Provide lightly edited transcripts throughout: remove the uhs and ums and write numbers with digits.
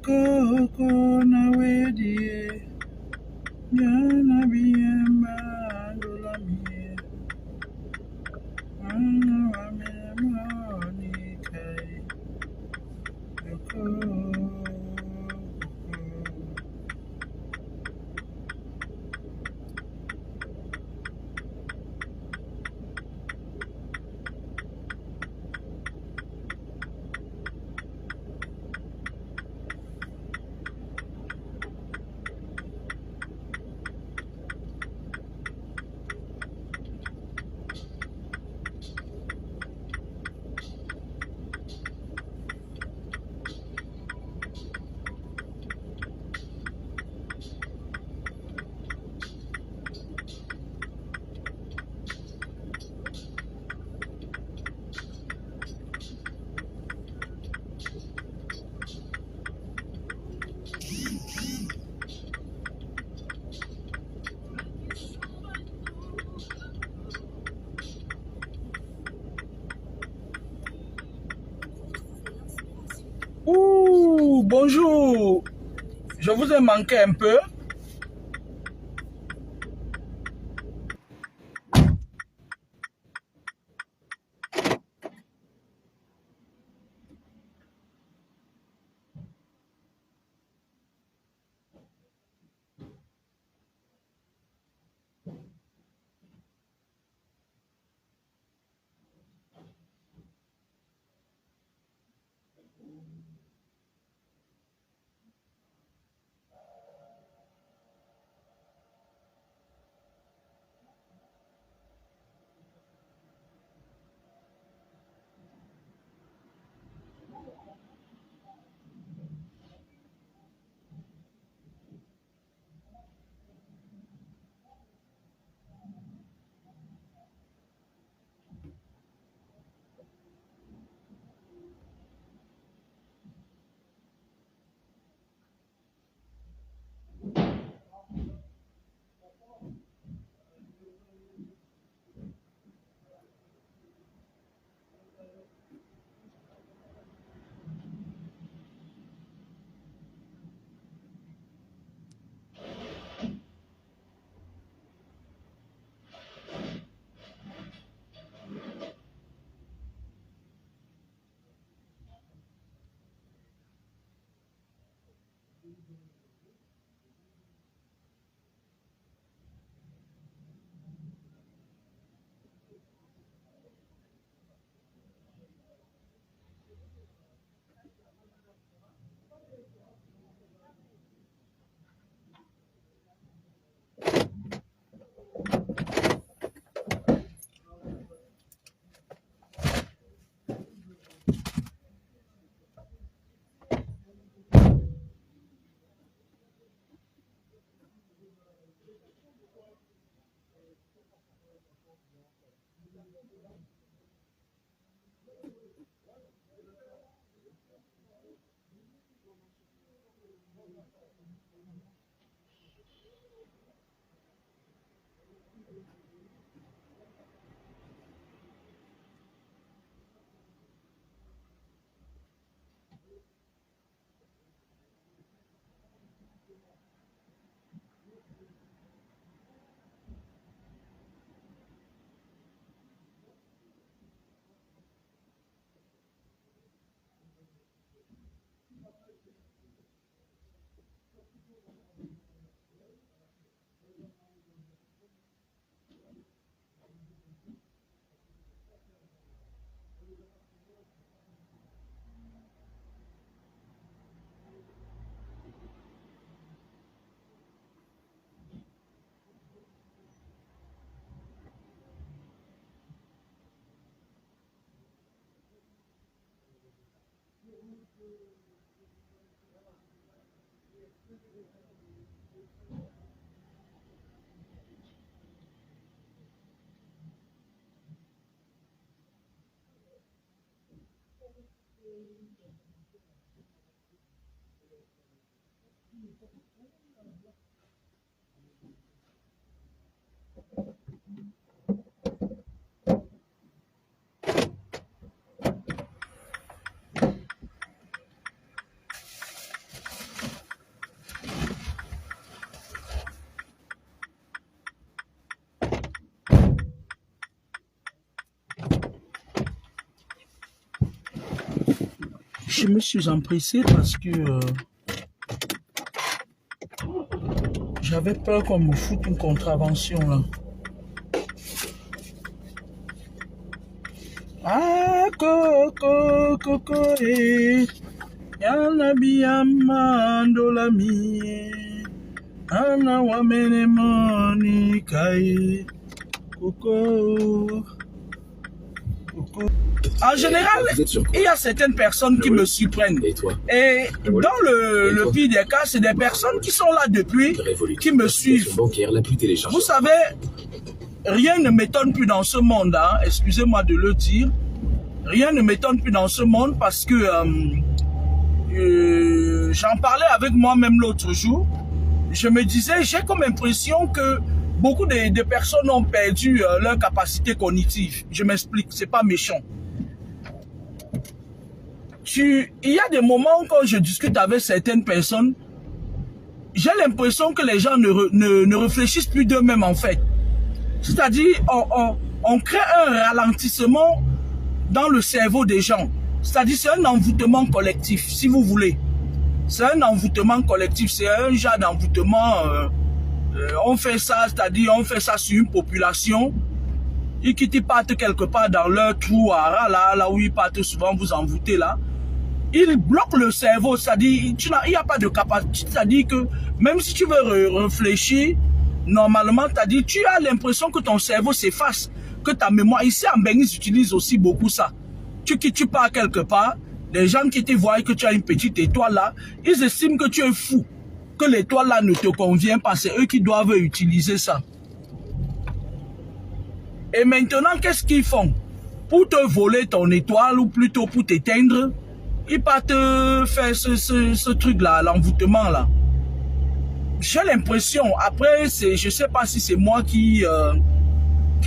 Koko na wedie, jana biemba dolamie, ana wame kai, koko. Ouh, bonjour. Je vous ai manqué un peu. Je me suis empressé parce que j'avais peur qu'on me foute une contravention là. Ah, coco, coco, yana biyamando la mi, ana wamene moni kai, coco. En général, il y a certaines personnes qui me surprennent. Et dans le pire des cas, c'est des personnes qui sont là depuis, qui me suivent. Vous savez, rien ne m'étonne plus dans ce monde, hein, excusez-moi de le dire. Rien ne m'étonne plus dans ce monde parce que j'en parlais avec moi-même l'autre jour. Je me disais, j'ai comme impression que beaucoup de personnes ont perdu leur capacité cognitive. Je m'explique, c'est pas méchant. Il y a des moments quand je discute avec certaines personnes, j'ai l'impression que les gens ne réfléchissent plus d'eux-mêmes en fait. C'est-à-dire, on crée un ralentissement dans le cerveau des gens. C'est-à-dire, c'est un envoûtement collectif, si vous voulez. C'est un envoûtement collectif, c'est un genre d'envoûtement. On fait ça, c'est-à-dire, on fait ça sur une population. Ils partent quelque part dans leur trou à ras, là où ils partent souvent vous envoûter là. Ils bloquent le cerveau, c'est-à-dire, il n'y a pas de capacité, c'est-à-dire que même si tu veux réfléchir, normalement, c'est-à-dire, tu as l'impression que ton cerveau s'efface, que ta mémoire, ici en Bénin, ils utilisent aussi beaucoup ça. Tu pars quelque part, les gens qui te voient que tu as une petite étoile là, ils estiment que tu es fou, que l'étoile là ne te convient pas, c'est eux qui doivent utiliser ça. Et maintenant, qu'est-ce qu'ils font? Pour te voler ton étoile ou plutôt pour t'éteindre, ils partent faire ce truc-là, l'envoûtement là. J'ai l'impression, après, je ne sais pas si c'est moi qui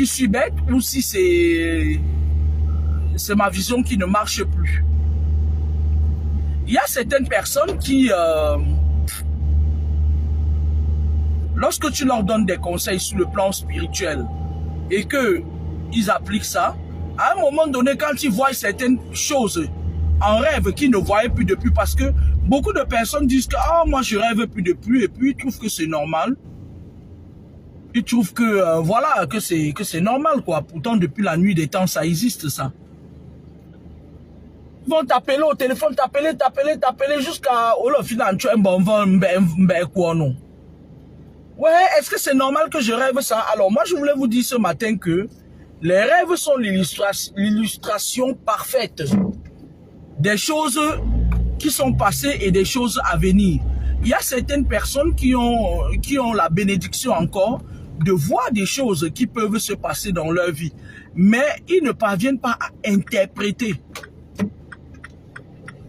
suis bête ou si c'est ma vision qui ne marche plus. Il y a certaines personnes qui, lorsque tu leur donnes des conseils sur le plan spirituel et qu'ils appliquent ça, à un moment donné, quand ils voient certaines choses en rêve qu'ils ne voyaient plus depuis, parce que beaucoup de personnes disent que moi je rêve plus depuis, et puis ils trouvent que c'est normal. Ils trouvent que voilà, que c'est normal quoi. Pourtant depuis la nuit des temps ça existe ça. Ils vont t'appeler au téléphone, t'appeler jusqu'à ouais, est-ce que c'est normal que je rêve ça? Alors moi je voulais vous dire ce matin que les rêves sont l'illustration parfaite des choses qui sont passées et des choses à venir. Il y a certaines personnes qui ont la bénédiction encore de voir des choses qui peuvent se passer dans leur vie. Mais ils ne parviennent pas à interpréter.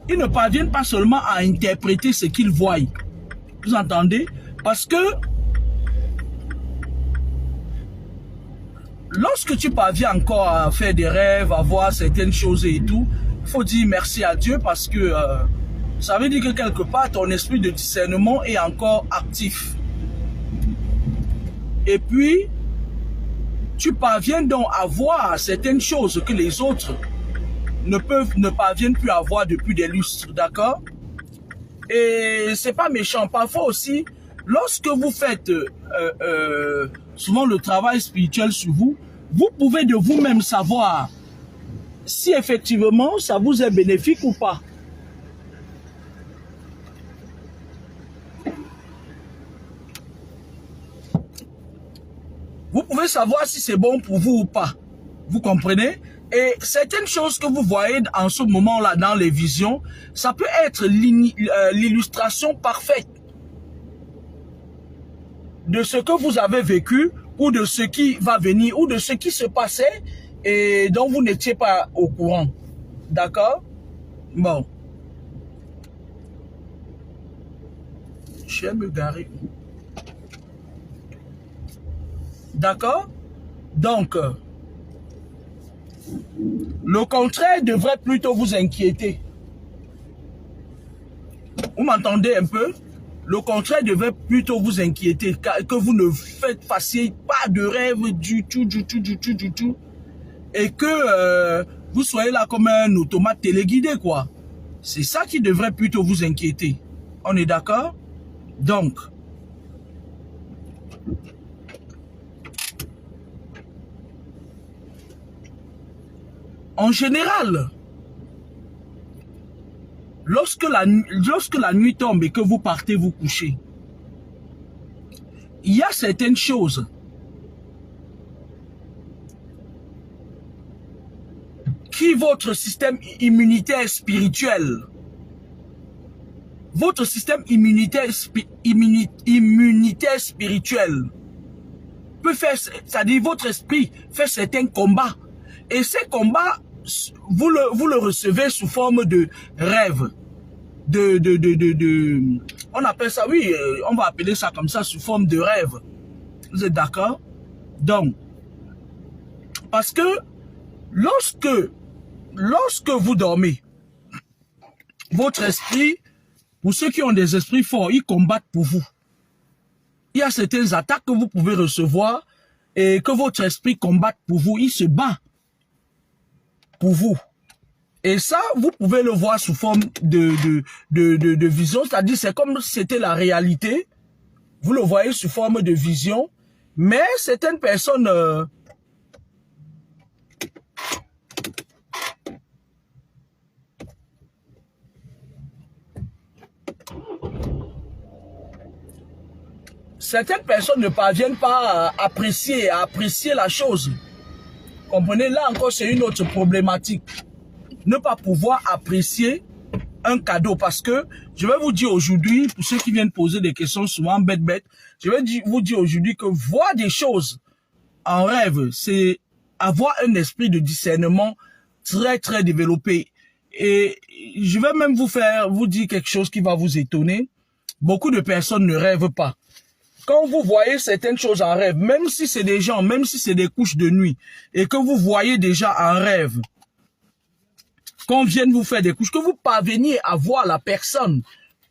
Ils ne parviennent pas seulement à interpréter ce qu'ils voient. Vous entendez? Parce que lorsque tu parviens encore à faire des rêves, à voir certaines choses et tout, il faut dire merci à Dieu parce que ça veut dire que quelque part, ton esprit de discernement est encore actif. Et puis, tu parviens donc à voir certaines choses que les autres ne parviennent plus à voir depuis des lustres, d'accord? Et c'est pas méchant. Parfois aussi, lorsque vous faites souvent le travail spirituel sur vous, vous pouvez de vous-même savoir si effectivement ça vous est bénéfique ou pas. Vous pouvez savoir si c'est bon pour vous ou pas. Vous comprenez? Et certaines choses que vous voyez en ce moment-là dans les visions, ça peut être l'illustration parfaite de ce que vous avez vécu ou de ce qui va venir ou de ce qui se passait et dont vous n'étiez pas au courant. D'accord? Bon. Je vais me garer. D'accord? Donc, le contraire devrait plutôt vous inquiéter. Vous m'entendez un peu? Le contraire devrait plutôt vous inquiéter, que vous ne fassiez pas de rêve du tout. Et que vous soyez là comme un automate téléguidé, quoi. C'est ça qui devrait plutôt vous inquiéter. On est d'accord? Donc, en général, lorsque la nuit tombe et que vous partez vous coucher, il y a certaines choses qui votre système immunitaire spirituel, spirituel peut faire, c'est-à-dire votre esprit fait certains combats. Et ces combats, vous le recevez sous forme de rêve. On appelle ça, oui, on va appeler ça comme ça, sous forme de rêve. Vous êtes d'accord? Donc, parce que lorsque vous dormez, votre esprit, pour ceux qui ont des esprits forts, ils combattent pour vous. Il y a certaines attaques que vous pouvez recevoir et que votre esprit combatte pour vous. Il se bat pour vous. Et ça, vous pouvez le voir sous forme de vision, c'est-à-dire c'est comme si c'était la réalité. Vous le voyez sous forme de vision, mais certaines personnes... certaines personnes ne parviennent pas à apprécier la chose. Comprenez, là encore, c'est une autre problématique. Ne pas pouvoir apprécier un cadeau. Parce que, je vais vous dire aujourd'hui, pour ceux qui viennent poser des questions souvent bêtes, je vais vous dire aujourd'hui que voir des choses en rêve, c'est avoir un esprit de discernement très, très développé. Et je vais même vous dire quelque chose qui va vous étonner. Beaucoup de personnes ne rêvent pas. Quand vous voyez certaines choses en rêve, même si c'est des gens, même si c'est des couches de nuit, et que vous voyez déjà en rêve, qu'on vienne vous faire des couches, que vous parveniez à voir la personne,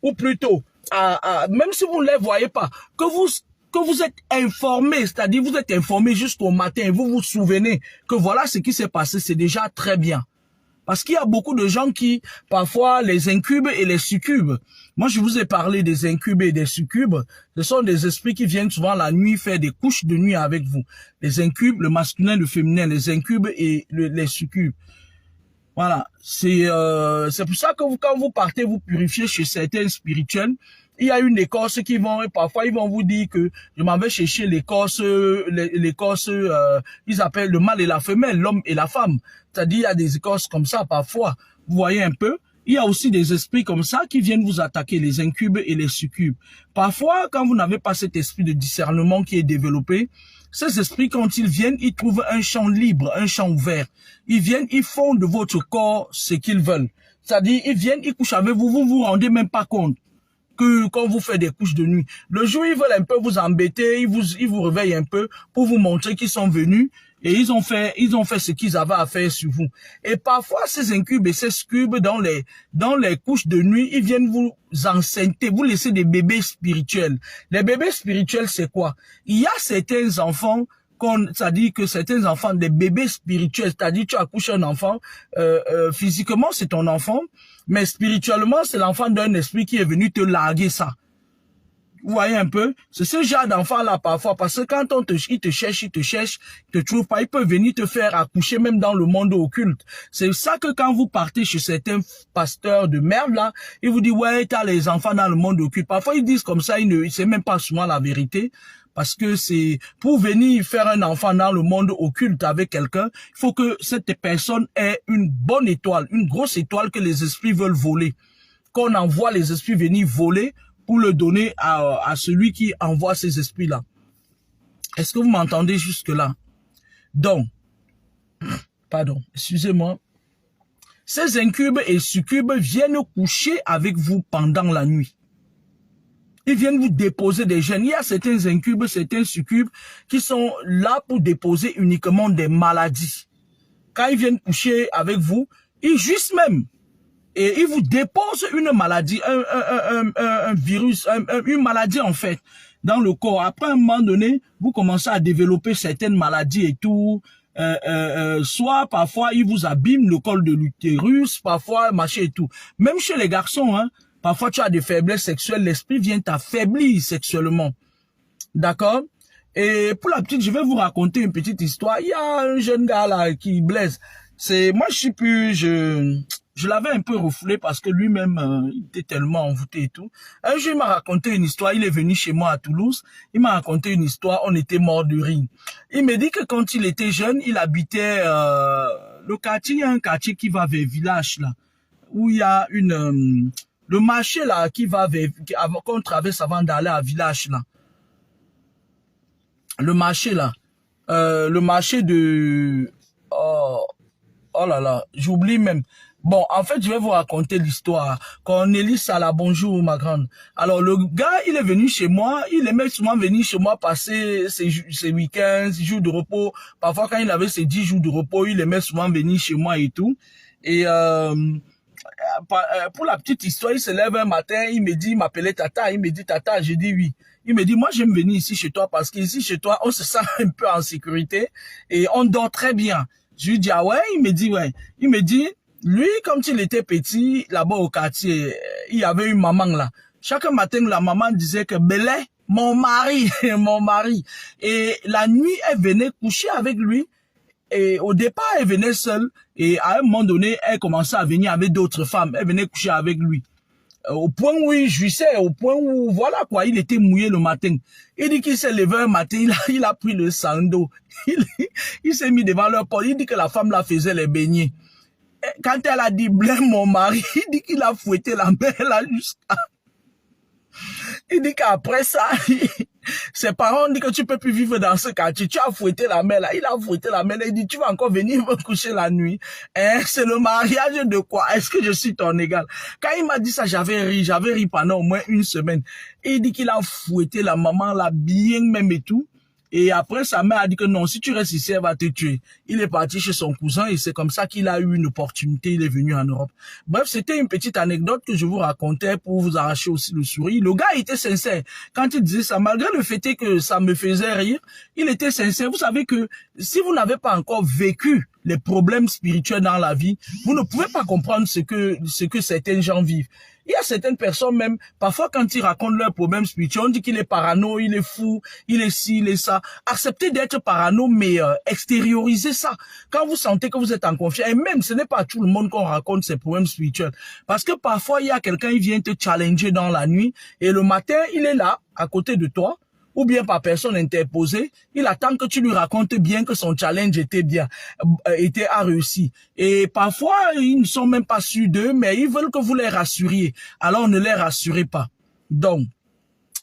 ou plutôt, même si vous ne les voyez pas, que vous êtes informé, c'est-à-dire vous êtes informé jusqu'au matin, et vous vous souvenez que voilà ce qui s'est passé, c'est déjà très bien. Parce qu'il y a beaucoup de gens qui, parfois, les incubes et les succubes. Moi, je vous ai parlé des incubes et des succubes. Ce sont des esprits qui viennent souvent la nuit faire des couches de nuit avec vous. Les incubes, le masculin, le féminin, les incubes et les succubes. Voilà. C'est pour ça que quand vous partez, vous purifiez chez certains spirituels. Il y a une écorce qui parfois ils vont vous dire que je m'en vais chercher l'écorce, ils appellent le mâle et la femelle, l'homme et la femme. C'est-à-dire, il y a des écorces comme ça parfois. Vous voyez un peu? Il y a aussi des esprits comme ça qui viennent vous attaquer, les incubes et les succubes. Parfois, quand vous n'avez pas cet esprit de discernement qui est développé, ces esprits, quand ils viennent, ils trouvent un champ libre, un champ ouvert. Ils viennent, ils font de votre corps ce qu'ils veulent. C'est-à-dire, ils viennent, ils couchent avec vous, vous vous rendez même pas compte que quand vous faites des couches de nuit. Le jour, ils veulent un peu vous embêter, ils vous réveillent un peu pour vous montrer qu'ils sont venus et ils ont fait ce qu'ils avaient à faire sur vous. Et parfois, ces incubes et ces succubes dans les couches de nuit, ils viennent vous enceinter, vous laisser des bébés spirituels. Les bébés spirituels, c'est quoi? Il y a certains enfants c'est-à-dire que certains enfants, des bébés spirituels, c'est-à-dire tu accouches un enfant, physiquement c'est ton enfant, mais spirituellement c'est l'enfant d'un esprit qui est venu te larguer ça. Vous voyez un peu? C'est ce genre d'enfant-là parfois, parce que quand il te cherche, il te trouve pas, il peut venir te faire accoucher même dans le monde occulte. C'est ça que quand vous partez chez certains pasteurs de merde là, ils vous disent ouais, t'as les enfants dans le monde occulte. Parfois ils disent comme ça, ils savent même pas souvent la vérité. Parce que c'est pour venir faire un enfant dans le monde occulte avec quelqu'un, il faut que cette personne ait une bonne étoile, une grosse étoile que les esprits veulent voler. Qu'on envoie les esprits venir voler pour le donner à celui qui envoie ces esprits-là. Est-ce que vous m'entendez jusque-là? Donc, pardon, excusez-moi. Ces incubes et succubes viennent coucher avec vous pendant la nuit. Ils viennent vous déposer des gènes. Il y a certains incubes, certains succubes qui sont là pour déposer uniquement des maladies. Quand ils viennent coucher avec vous, ils jouissent même. Et ils vous déposent une maladie, un virus, une maladie en fait, dans le corps. Après un moment donné, vous commencez à développer certaines maladies et tout. soit parfois il vous abîme le col de l'utérus, parfois machin et tout. Même chez les garçons, hein, parfois tu as des faiblesses sexuelles, l'esprit vient t'affaiblir sexuellement. D'accord? Et pour la petite, je vais vous raconter une petite histoire. Il y a un jeune gars là qui blesse. Moi je suis plus, je l'avais un peu refoulé parce que lui-même, il était tellement envoûté et tout. Un jour, il m'a raconté une histoire. Il est venu chez moi à Toulouse. Il m'a raconté une histoire. On était mort de rire. Il me dit que quand il était jeune, il habitait le quartier. Il y a un quartier qui va vers village là, où il y a le marché là qui va vers, qu'on traverse avant d'aller à village là. Le marché là, le marché de, oh là là, j'oublie même. Bon, en fait, je vais vous raconter l'histoire. Cornélie Sala, bonjour ma grande. Alors, le gars, il est venu chez moi. Il aimait souvent venir chez moi passer ses week-ends, ses jours de repos. Parfois, quand il avait ses 10 jours de repos, il aimait souvent venir chez moi et tout. Et pour la petite histoire, il se lève un matin, il me dit, il m'appelait Tata. Il me dit, Tata, j'ai dit oui. Il me dit, moi, j'aime venir ici chez toi parce qu'ici, chez toi, on se sent un peu en sécurité et on dort très bien. Je lui dis, ah ouais? Il me dit, ouais. Il me dit, lui, comme il était petit, là-bas au quartier, il y avait une maman là. Chaque matin, la maman disait que Belé, mon mari, mon mari. Et la nuit, elle venait coucher avec lui. Et au départ, elle venait seule. Et à un moment donné, elle commençait à venir avec d'autres femmes. Elle venait coucher avec lui. Au point où il jouissait, au point où, voilà quoi, il était mouillé le matin. Il dit qu'il s'est levé un matin, il a pris le sang d'eau. Il s'est mis devant leur porte. Il dit que la femme la faisait les beignets. Quand elle a dit blême mon mari, il dit qu'il a fouetté la mère là jusqu'à... Il dit qu'après ça, ses parents disent que tu peux plus vivre dans ce quartier. Tu as fouetté la mère là. Il a fouetté la mère là. Il dit tu vas encore venir me coucher la nuit. Hein? C'est le mariage de quoi? Est-ce que je suis ton égal? Quand il m'a dit ça, j'avais ri pendant au moins une semaine. Il dit qu'il a fouetté la maman là bien même et tout. Et après, sa mère a dit que non, si tu restes ici, elle va te tuer. Il est parti chez son cousin et c'est comme ça qu'il a eu une opportunité. Il est venu en Europe. Bref, c'était une petite anecdote que je vous racontais pour vous arracher aussi le sourire. Le gars était sincère. Quand il disait ça, malgré le fait que ça me faisait rire, il était sincère. Vous savez que si vous n'avez pas encore vécu les problèmes spirituels dans la vie, vous ne pouvez pas comprendre ce que certains gens vivent. Il y a certaines personnes même, parfois quand ils racontent leurs problèmes spirituels, on dit qu'il est parano, il est fou, il est ci, il est ça. Acceptez d'être parano, mais extériorisez ça. Quand vous sentez que vous êtes en confiance, et même ce n'est pas à tout le monde qu'on raconte ses problèmes spirituels. Parce que parfois, il y a quelqu'un qui vient te challenger dans la nuit, et le matin, il est là, à côté de toi, ou bien par personne interposée, il attend que tu lui racontes bien que son challenge a réussi. Et parfois, ils ne sont même pas sûrs d'eux, mais ils veulent que vous les rassuriez. Alors, ne les rassurez pas. Donc,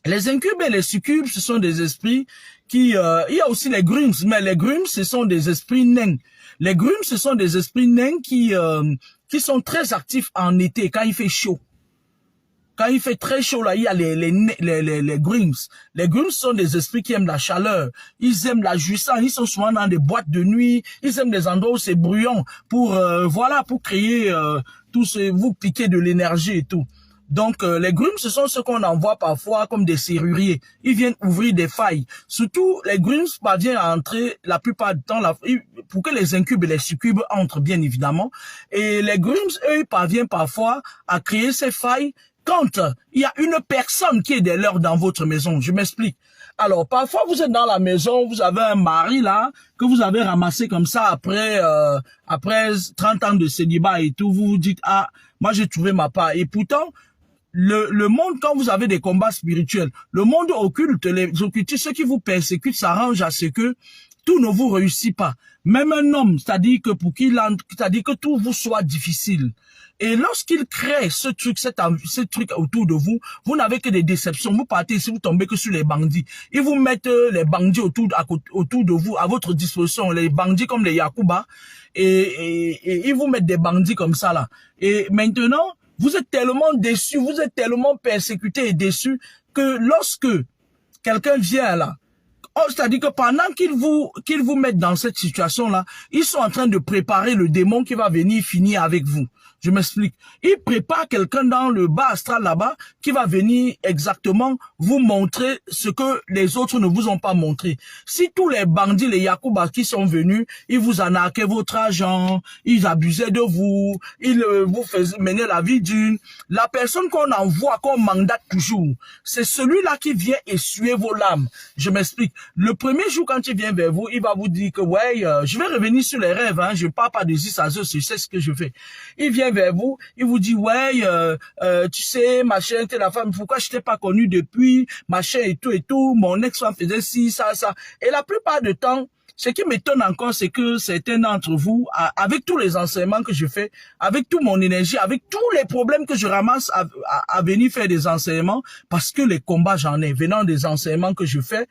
les incubes et les succubes, ce sont des esprits qui... il y a aussi les grooms, mais les grooms, ce sont des esprits nains. Les grooms, ce sont des esprits nains qui sont très actifs en été, quand il fait chaud. Quand il fait très chaud, là, il y a les grooms. Les grooms sont des esprits qui aiment la chaleur. Ils aiment la jouissance. Ils sont souvent dans des boîtes de nuit. Ils aiment des endroits où c'est bruyant pour, voilà, pour créer, vous piquer de l'énergie et tout. Donc, les grooms, ce sont ceux qu'on envoie parfois comme des serruriers. Ils viennent ouvrir des failles. Surtout, les grooms parviennent à entrer la plupart du temps, pour que les incubes et les succubes entrent, bien évidemment. Et les grooms, eux, ils parviennent parfois à créer ces failles quand il y a une personne qui est de l'heure dans votre maison. Je m'explique. Alors, parfois, vous êtes dans la maison, vous avez un mari là, que vous avez ramassé comme ça après 30 ans de célibat et tout. Vous vous dites, ah, moi j'ai trouvé ma part. Et pourtant, le monde, quand vous avez des combats spirituels, le monde occulte, les occultistes, ceux qui vous persécutent, s'arrangent à ce que tout ne vous réussit pas. Même un homme, c'est-à-dire que c'est-à-dire que tout vous soit difficile. Et lorsqu'il crée ce truc autour de vous, vous n'avez que des déceptions. Vous partez ici, vous tombez que sur les bandits. Ils vous mettent les bandits autour de vous, à votre disposition, les bandits comme les Yakuba, et ils vous mettent des bandits comme ça là. Et maintenant, vous êtes tellement déçus, vous êtes tellement persécutés et déçus que lorsque quelqu'un vient là, Oh, c'est-à-dire que pendant qu'ils vous mettent dans cette situation-là, ils sont en train de préparer le démon qui va venir finir avec vous. Je m'explique. Ils préparent quelqu'un dans le bas astral là-bas qui va venir exactement vous montrer ce que les autres ne vous ont pas montré. Si tous les bandits, les Yakuba qui sont venus, ils vous arnaquaient votre argent, ils abusaient de vous, ils vous faisaient mener la vie d'une. La personne qu'on envoie, qu'on mandate toujours, c'est celui-là qui vient essuyer vos larmes. Je m'explique. Le premier jour quand il vient vers vous, il va vous dire que ouais, je vais revenir sur les rêves, hein, je parle pas de 10 à 2, je sais ce que je fais. Il vient vers vous, il vous dit ouais, tu sais, machin, t'es la femme, pourquoi je t'ai pas connu depuis, machin et tout, mon ex-femme faisait ci, ça. Et la plupart du temps, ce qui m'étonne encore, c'est que certains d'entre vous, avec tous les enseignements que je fais, avec toute mon énergie, avec tous les problèmes que je ramasse à venir faire des enseignements, parce que les combats j'en ai, venant des enseignements que je fais,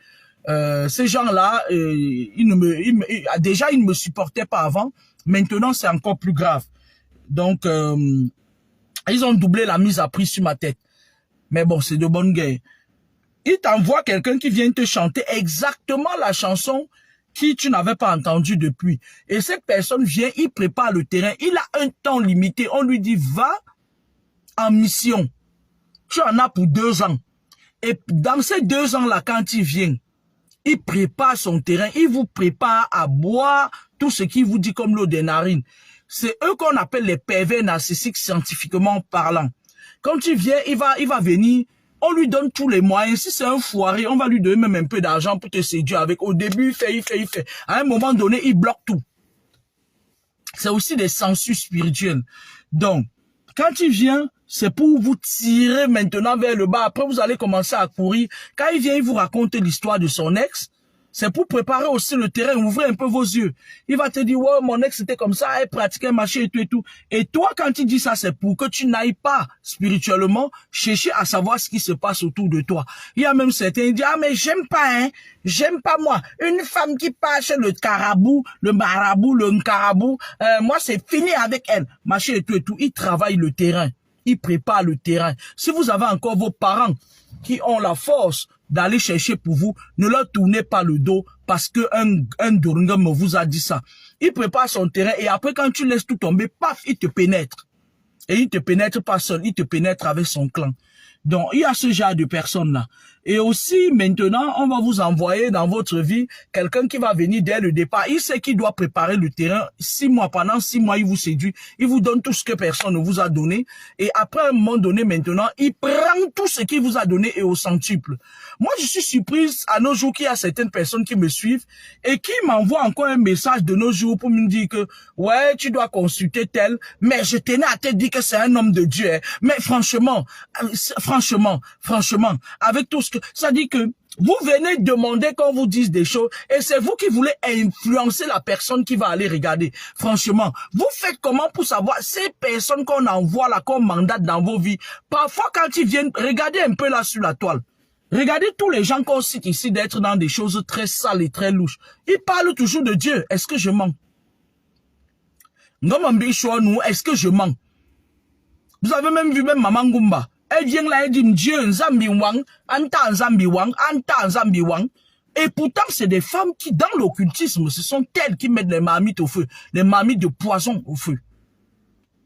ces gens-là, ils ne me supportaient pas avant. Maintenant, c'est encore plus grave. Donc, ils ont doublé la mise à prix sur ma tête. Mais bon, c'est de bonne guerre. Ils t'envoient quelqu'un qui vient te chanter exactement la chanson que tu n'avais pas entendue depuis. Et cette personne vient, il prépare le terrain. Il a un temps limité. On lui dit, va en mission. Tu en as pour 2 ans. Et dans ces 2 ans-là, quand il vient, il prépare son terrain. Il vous prépare à boire tout ce qu'il vous dit comme l'eau des narines. C'est eux qu'on appelle les pervers narcissiques scientifiquement parlant. Quand il vient, il va venir, on lui donne tous les moyens. Si c'est un foiré, on va lui donner même un peu d'argent pour te séduire avec. Au début, il fait. À un moment donné, il bloque tout. C'est aussi des censures spirituelles. Donc, quand il vient, c'est pour vous tirer maintenant vers le bas. Après, vous allez commencer à courir. Quand il vient, il vous raconte l'histoire de son ex. C'est pour préparer aussi le terrain, ouvrir un peu vos yeux. Il va te dire, ouais, mon ex était comme ça, elle pratiquait machin et tout et tout. Et toi, quand il dit ça, c'est pour que tu n'ailles pas spirituellement chercher à savoir ce qui se passe autour de toi. Il y a même certains qui disent, ah, mais j'aime pas, hein. J'aime pas moi. Une femme qui passe le carabou, le marabout, le nkarabou, moi, c'est fini avec elle. Machin et tout et tout. Il travaille le terrain. Il prépare le terrain. Si vous avez encore vos parents qui ont la force d'aller chercher pour vous, ne leur tournez pas le dos parce que un Durungam vous a dit ça. Il prépare son terrain et après quand tu laisses tout tomber, paf, il te pénètre. Et il te pénètre pas seul, il te pénètre avec son clan. Donc, il y a ce genre de personnes-là. Et aussi, maintenant, on va vous envoyer dans votre vie quelqu'un qui va venir dès le départ. Il sait qu'il doit préparer le terrain 6 mois. Pendant 6 mois, il vous séduit. Il vous donne tout ce que personne ne vous a donné. Et après un moment donné, maintenant, il prend tout ce qu'il vous a donné et au centuple. Moi, je suis surprise à nos jours qu'il y a certaines personnes qui me suivent et qui m'envoient encore un message de nos jours pour me dire que, ouais, tu dois consulter tel, mais je tenais à te dire que c'est un homme de Dieu. Hein. Mais franchement, avec tout ce que, ça dit que vous venez demander qu'on vous dise des choses et c'est vous qui voulez influencer la personne qui va aller regarder. Franchement, vous faites comment pour savoir ces personnes qu'on envoie là, qu'on mandate dans vos vies. Parfois, quand ils viennent, regardez un peu là sur la toile. Regardez tous les gens qu'on cite ici d'être dans des choses très sales et très louches. Ils parlent toujours de Dieu. Est-ce que je mens? Est-ce que je mens? Vous avez même vu même Maman Goumba. Elle vient là, elle dit Dieu, Nzambi Wang, Anta Nzambi Wang, Anta Nzambi Wang. Et pourtant, c'est des femmes qui, dans l'occultisme, ce sont elles qui mettent les marmites au feu, les marmites de poison au feu.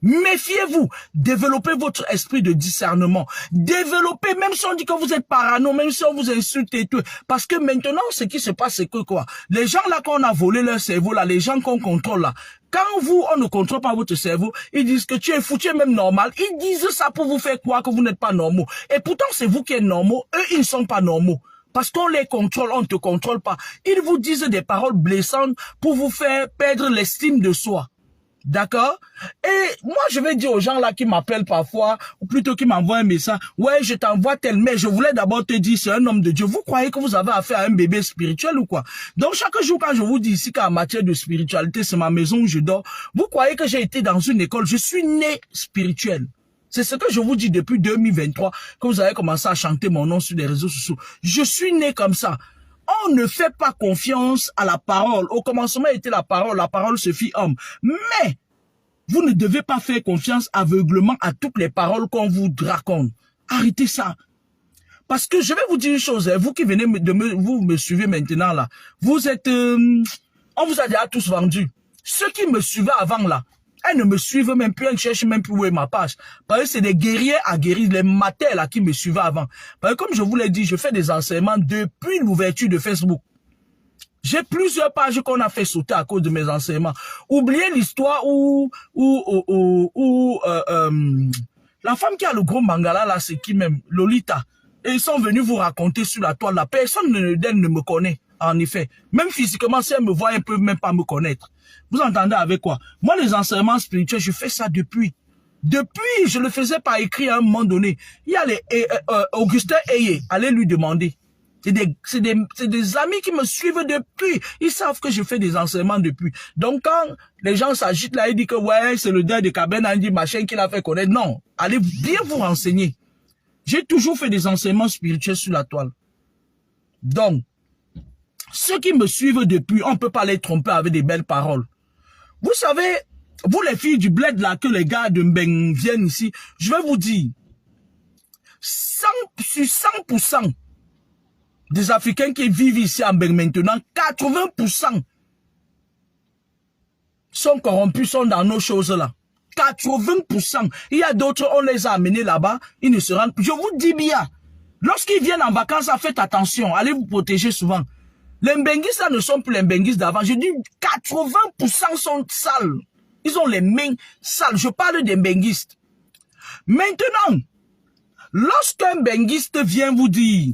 Méfiez-vous, développez votre esprit de discernement, développez, même si on dit que vous êtes parano, même si on vous insulte et tout, parce que maintenant, ce qui se passe, c'est que quoi, les gens là qu'on a volé leur cerveau là, les gens qu'on contrôle là, quand vous, on ne contrôle pas votre cerveau, ils disent que tu es fou, tu es même normal, ils disent ça pour vous faire croire que vous n'êtes pas normaux, et pourtant c'est vous qui êtes normaux, eux ils ne sont pas normaux. Parce qu'on les contrôle, on ne te contrôle pas. Ils vous disent des paroles blessantes pour vous faire perdre l'estime de soi. D'accord? Et moi, je vais dire aux gens là qui m'appellent parfois, ou plutôt qui m'envoient un message, ouais, je t'envoie tel, mais je voulais d'abord te dire, c'est un homme de Dieu. Vous croyez que vous avez affaire à un bébé spirituel ou quoi? Donc, chaque jour, quand je vous dis ici qu'en matière de spiritualité, c'est ma maison où je dors, vous croyez que j'ai été dans une école, je suis né spirituel. C'est ce que je vous dis depuis 2023, que vous avez commencé à chanter mon nom sur les réseaux sociaux. Je suis né comme ça. On ne fait pas confiance à la parole. Au commencement était la parole se fit homme. Mais, vous ne devez pas faire confiance aveuglement à toutes les paroles qu'on vous raconte. Arrêtez ça. Parce que je vais vous dire une chose, vous qui venez vous me suivez maintenant là, vous êtes, on vous a déjà tous vendu. Ceux qui me suivaient avant là, elles ne me suivent même plus, elles ne cherchent même plus où est ma page. Parce que c'est des guerriers aguerris, les matins là qui me suivaient avant. Parce que comme je vous l'ai dit, je fais des enseignements depuis l'ouverture de Facebook. J'ai plusieurs pages qu'on a fait sauter à cause de mes enseignements. Oubliez l'histoire où la femme qui a le gros mangala là, c'est qui même? Lolita. Et ils sont venus vous raconter sur la toile. La personne d'elle ne me connaît, en effet. Même physiquement, si elle me voit, elle ne peut même pas me connaître. Vous entendez avec quoi? Moi, les enseignements spirituels, je fais ça depuis. Depuis, je le faisais par écrit à un moment donné. Il y a les Augustin Ayé, allez lui demander. C'est des amis qui me suivent depuis. Ils savent que je fais des enseignements depuis. Donc, quand les gens s'agitent là, ils disent que ouais, c'est le deuil de Kaben Andi, machin qui l'a fait connaître. Non, allez bien vous renseigner. J'ai toujours fait des enseignements spirituels sur la toile. Donc, ceux qui me suivent depuis, on ne peut pas les tromper avec des belles paroles. Vous savez, vous les filles du bled là, que les gars de Mbeng viennent ici, je vais vous dire, sur 100% des Africains qui vivent ici à Mbeng maintenant, 80% sont corrompus, sont dans nos choses là. 80%. Il y a d'autres, on les a amenés là-bas, ils ne se rendent plus. Je vous dis bien, lorsqu'ils viennent en vacances, faites attention, allez vous protéger souvent. Les Mbenguistes là ne sont plus les Mbenguistes d'avant. Je dis 80% sont sales. Ils ont les mains sales. Je parle des Mbenguistes. Maintenant, lorsqu'un Mbenguiste vient vous dire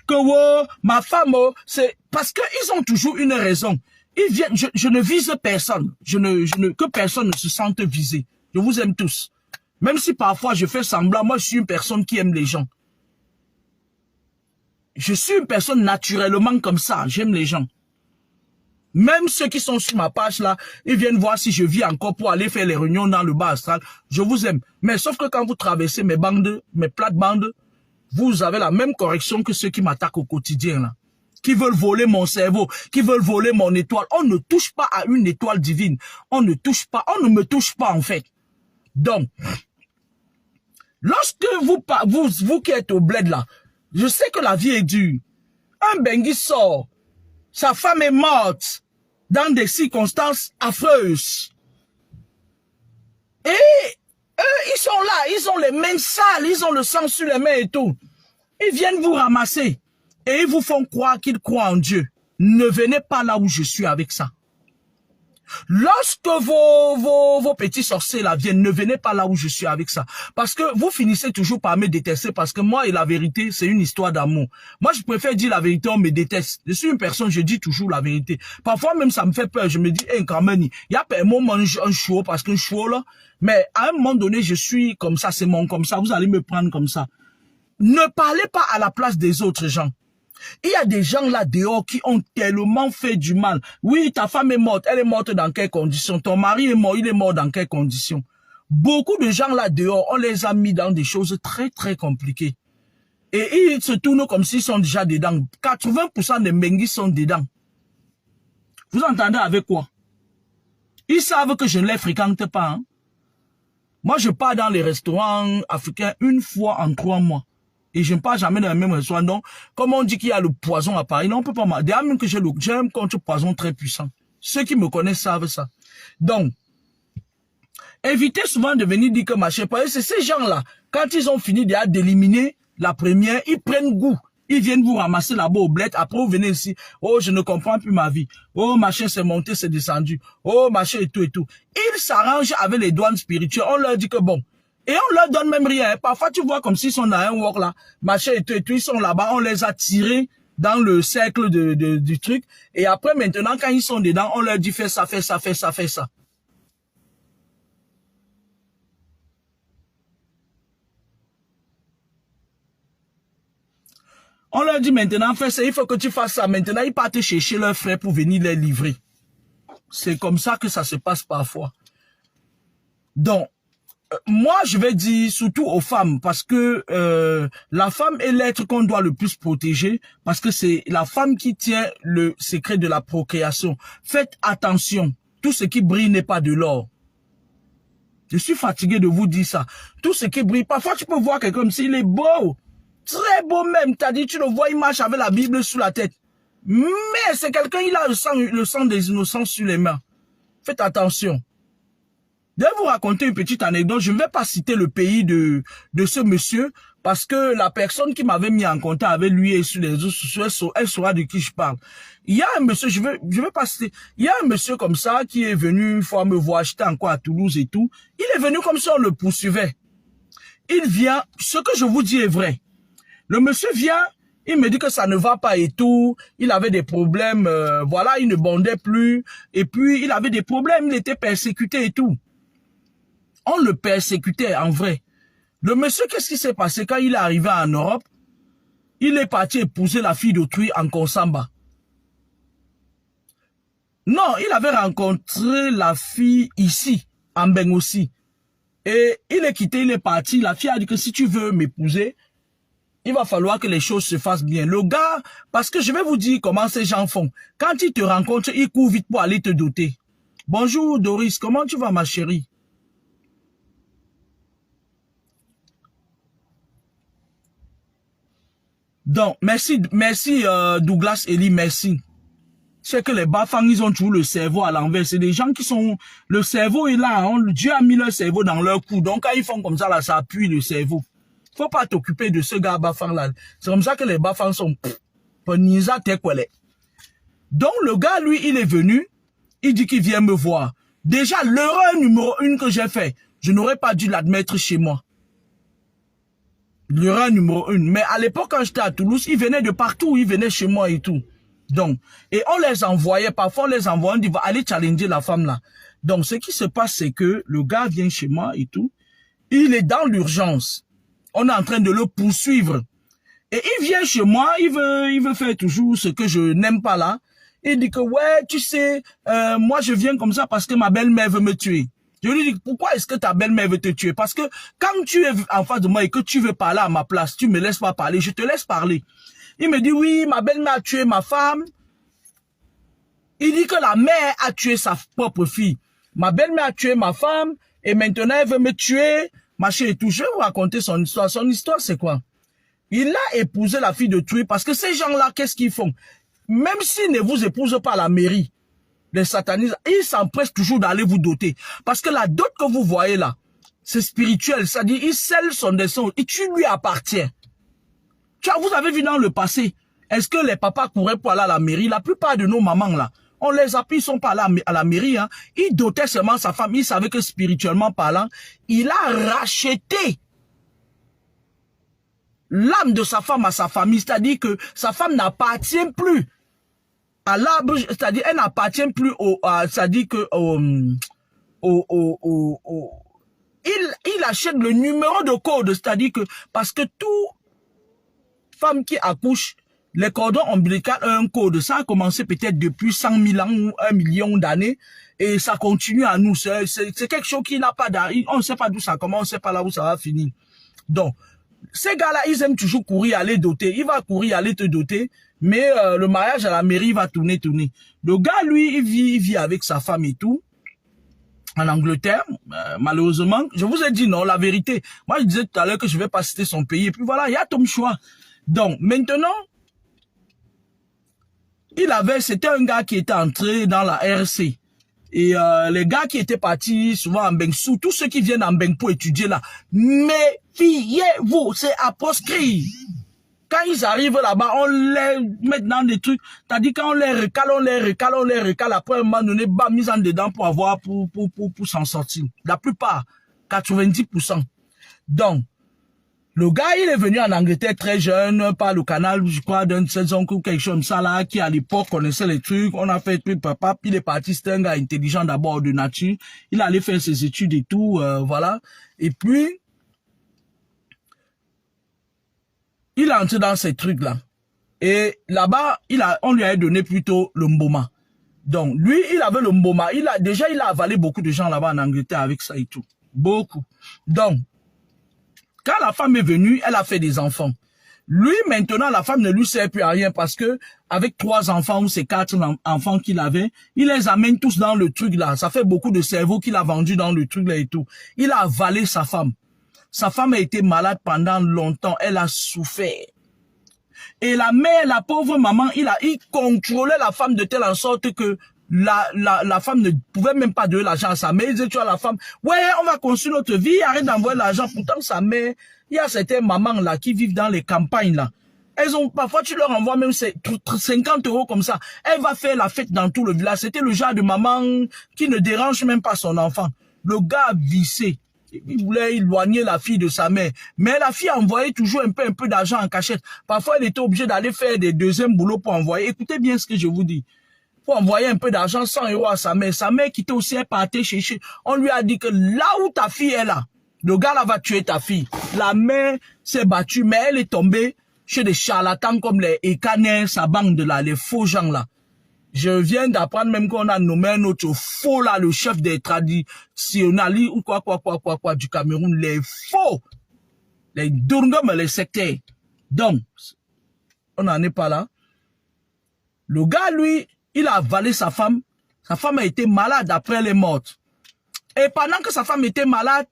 que oh, ma femme, oh, c'est parce qu'ils ont toujours une raison. Ils viennent, je ne vise personne. Que personne ne se sente visé. Je vous aime tous. Même si parfois je fais semblant, moi je suis une personne qui aime les gens. Je suis une personne naturellement comme ça. J'aime les gens. Même ceux qui sont sur ma page là, ils viennent voir si je vis encore pour aller faire les réunions dans le bas astral. Je vous aime. Mais sauf que quand vous traversez mes bandes, mes plates-bandes, vous avez la même correction que ceux qui m'attaquent au quotidien là. Qui veulent voler mon cerveau, qui veulent voler mon étoile. On ne touche pas à une étoile divine. On ne touche pas, on ne me touche pas en fait. Donc, lorsque vous qui êtes au bled là, je sais que la vie est dure. Un Bengui sort, sa femme est morte dans des circonstances affreuses. Et eux, ils sont là, ils ont les mains sales, ils ont le sang sur les mains et tout. Ils viennent vous ramasser et ils vous font croire qu'ils croient en Dieu. Ne venez pas là où je suis avec ça. Lorsque vos petits sorciers là viennent, ne venez pas là où je suis avec ça. Parce que vous finissez toujours par me détester parce que moi et la vérité, c'est une histoire d'amour. Moi, je préfère dire la vérité, on me déteste. Je suis une personne, je dis toujours la vérité. Parfois même, ça me fait peur. Je me dis, quand même, il y a pas un moment un show parce qu'un show là, mais à un moment donné, je suis comme ça, c'est mon comme ça. Vous allez me prendre comme ça. Ne parlez pas à la place des autres gens. Il y a des gens là dehors qui ont tellement fait du mal. Oui, ta femme est morte. Elle est morte dans quelles conditions? Ton mari est mort. Il est mort dans quelles conditions? Beaucoup de gens là dehors, on les a mis dans des choses très très compliquées. Et ils se tournent comme s'ils sont déjà dedans. 80% des Mbenguis sont dedans. Vous entendez avec quoi? Ils savent que je ne les fréquente pas. Hein? Moi, je pars dans les restaurants africains une fois en 3 mois. Et je ne pars jamais dans le même restaurant. Donc, comme on dit qu'il y a le poison à Paris, non, on peut pas m'aider. Même que j'ai un contre-poison très puissant. Ceux qui me connaissent savent ça. Donc, évitez souvent de venir dire que ma chère, c'est ces gens-là, quand ils ont fini déjà d'éliminer la première, ils prennent goût. Ils viennent vous ramasser là-bas au bled. Après, vous venez ici. Oh, je ne comprends plus ma vie. Oh, machin, c'est monté, c'est descendu. Oh, machin et tout et tout. Ils s'arrangent avec les douanes spirituelles. On leur dit que bon. Et on leur donne même rien. Parfois, tu vois comme s'ils sont dans un walk là. Machin et tout et tout. Ils sont là-bas. On les a tirés dans le cercle du truc. Et après, maintenant, quand ils sont dedans, on leur dit fais ça, fais ça, fais ça, fais ça. On leur dit maintenant, fais ça, il faut que tu fasses ça. Maintenant, ils partent chercher leurs frères pour venir les livrer. C'est comme ça que ça se passe parfois. Donc, moi, je vais dire surtout aux femmes, parce que la femme est l'être qu'on doit le plus protéger, parce que c'est la femme qui tient le secret de la procréation. Faites attention, tout ce qui brille n'est pas de l'or. Je suis fatigué de vous dire ça. Tout ce qui brille, parfois tu peux voir quelqu'un comme s'il est beau. Très beau même. T'as dit, tu le vois, il marche avec la Bible sous la tête. Mais c'est quelqu'un, il a le sang des innocents sur les mains. Faites attention. Je vais vous raconter une petite anecdote. Je ne vais pas citer le pays de ce monsieur parce que la personne qui m'avait mis en contact avec lui et sur les réseaux sociaux, elle saura de qui je parle. Il y a un monsieur, je vais pas citer, il y a un monsieur comme ça qui est venu une fois me voir, j'étais encore à Toulouse et tout. Il est venu comme si on le poursuivait. Il vient, ce que je vous dis est vrai. Le monsieur vient, il me dit que ça ne va pas et tout. Il avait des problèmes, voilà, il ne bondait plus. Et puis, il avait des problèmes, il était persécuté et tout. On le persécutait en vrai. Le monsieur, qu'est-ce qui s'est passé quand il est arrivé en Europe? Il est parti épouser la fille d'autrui en Konsamba. Non, il avait rencontré la fille ici, en Beng aussi. Et il est quitté, il est parti. La fille a dit que si tu veux m'épouser, il va falloir que les choses se fassent bien. Le gars, parce que je vais vous dire comment ces gens font. Quand ils te rencontrent, ils courent vite pour aller te doter. Bonjour Doris, comment tu vas ma chérie? Donc, merci Douglas Eli, merci. C'est que les Bafang, ils ont toujours le cerveau à l'envers. C'est des gens qui sont... Le cerveau est là, hein, Dieu a mis leur cerveau dans leur cou. Donc, quand ils font comme ça, là, ça appuie le cerveau. Faut pas t'occuper de ce gars Bafang là. C'est comme ça que les Bafang sont... Donc, le gars, lui, il est venu. Il dit qu'il vient me voir. Déjà, l'erreur numéro 1 que j'ai fait, je n'aurais pas dû l'admettre chez moi. L'erreur numéro 1. Mais à l'époque, quand j'étais à Toulouse, ils venaient de partout. Ils venaient chez moi et tout. Donc, et on les envoyait. Parfois, on les envoyait. On dit, va aller challenger la femme là. Donc, ce qui se passe, c'est que le gars vient chez moi et tout. Il est dans l'urgence. On est en train de le poursuivre. Et il vient chez moi. Il veut faire toujours ce que je n'aime pas là. Il dit que, ouais, tu sais, moi, je viens comme ça parce que ma belle-mère veut me tuer. Je lui dis, pourquoi est-ce que ta belle-mère veut te tuer? Parce que quand tu es en face de moi et que tu veux parler à ma place, tu me laisses pas parler, je te laisse parler. Il me dit, oui, ma belle-mère a tué ma femme. Il dit que la mère a tué sa propre fille. Ma belle-mère a tué ma femme et maintenant elle veut me tuer, machin et tout. Je vais vous raconter son histoire. Son histoire, c'est quoi? Il a épousé la fille de Toué parce que ces gens-là, qu'est-ce qu'ils font? Même s'ils ne vous épousent pas à la mairie, les satanistes, ils s'empressent toujours d'aller vous doter. Parce que la dot que vous voyez là, c'est spirituel. C'est-à-dire, il scelle son destin et tu lui appartiens. Tu vois, vous avez vu dans le passé, est-ce que les papas couraient pour aller à la mairie? La plupart de nos mamans là, on les appuie, ils sont pas là à la mairie. Hein. Ils dotaient seulement sa femme. Ils savaient que spirituellement parlant, il a racheté l'âme de sa femme à sa famille. C'est-à-dire que sa femme n'appartient plus à l'arbre, c'est-à-dire elle n'appartient plus au, c'est-à-dire que il achète le numéro de code, c'est-à-dire que parce que toute femme qui accouche, les cordons ombilicaux ont un code. Ça a commencé peut-être depuis 100 000 ans ou 1 million d'années et ça continue à nous. C'est quelque chose qui n'a pas d'arrêt. On ne sait pas d'où ça commence, on ne sait pas là où ça va finir. Donc, ces gars-là, ils aiment toujours courir, aller doter. Il va courir, aller te doter. Mais le mariage à la mairie va tourner. Le gars, lui, il vit avec sa femme et tout. En Angleterre, malheureusement, je vous ai dit non, la vérité. Moi, je disais tout à l'heure que je vais pas citer son pays. Et puis voilà, il y a ton choix. Donc, maintenant, c'était un gars qui était entré dans la RC. Et les gars qui étaient partis souvent en Beng-Sou, tous ceux qui viennent en Beng pour étudier là, méfiez-vous, c'est à proscrire. Quand ils arrivent là-bas, on les met dans des trucs. C'est-à-dire quand on les recale, après un moment donné, bam, mise en dedans pour avoir, pour s'en sortir. La plupart, 90%. Donc, le gars, il est venu en Angleterre très jeune, par le canal, je crois, d'un de ses oncles ou quelque chose comme ça là, qui à l'époque connaissait les trucs. On a fait tout, papa, puis il est parti, c'était un gars intelligent d'abord de nature. Il allait faire ses études et tout, voilà. Et puis, il est entré dans ces trucs-là. Et là-bas, on lui a donné plutôt le mboma. Donc, lui, il avait le mboma. Il a avalé beaucoup de gens là-bas en Angleterre avec ça et tout. Beaucoup. Donc, quand la femme est venue, elle a fait des enfants. Lui, maintenant, la femme ne lui sert plus à rien parce que, avec 3 enfants ou ces 4 enfants qu'il avait, il les amène tous dans le truc là. Ça fait beaucoup de cerveau qu'il a vendu dans le truc là et tout. Il a avalé sa femme. Sa femme a été malade pendant longtemps. Elle a souffert. Et la mère, la pauvre maman, il contrôlait la femme de telle en sorte que la femme ne pouvait même pas donner l'argent à sa mère. Il disait, tu vois, la femme, ouais, on va construire notre vie, arrête d'envoyer l'argent. Pourtant, sa mère, il y a certaines mamans là qui vivent dans les campagnes là. Elles ont, parfois, tu leur envoies même 50 € comme ça. Elle va faire la fête dans tout le village. C'était le genre de maman qui ne dérange même pas son enfant. Le gars a vissé. Il voulait éloigner la fille de sa mère. Mais la fille envoyait toujours un peu d'argent en cachette. Parfois, elle était obligée d'aller faire des deuxièmes boulots pour envoyer. Écoutez bien ce que je vous dis. Pour envoyer un peu d'argent, 100 € à sa mère. Sa mère quittait aussi, elle partait chercher. On lui a dit que là où ta fille est là, le gars là va tuer ta fille. La mère s'est battue, mais elle est tombée chez des charlatans comme les Ekaner, sa bande là, les faux gens là. Je viens d'apprendre même qu'on a nommé un autre faux là, le chef des traditionnalistes ou quoi du Cameroun, les faux, les Durgam, les sectaires. Donc, on n'en est pas là. Le gars, lui, il a avalé sa femme. Sa femme a été malade après elle est morte. Et pendant que sa femme était malade,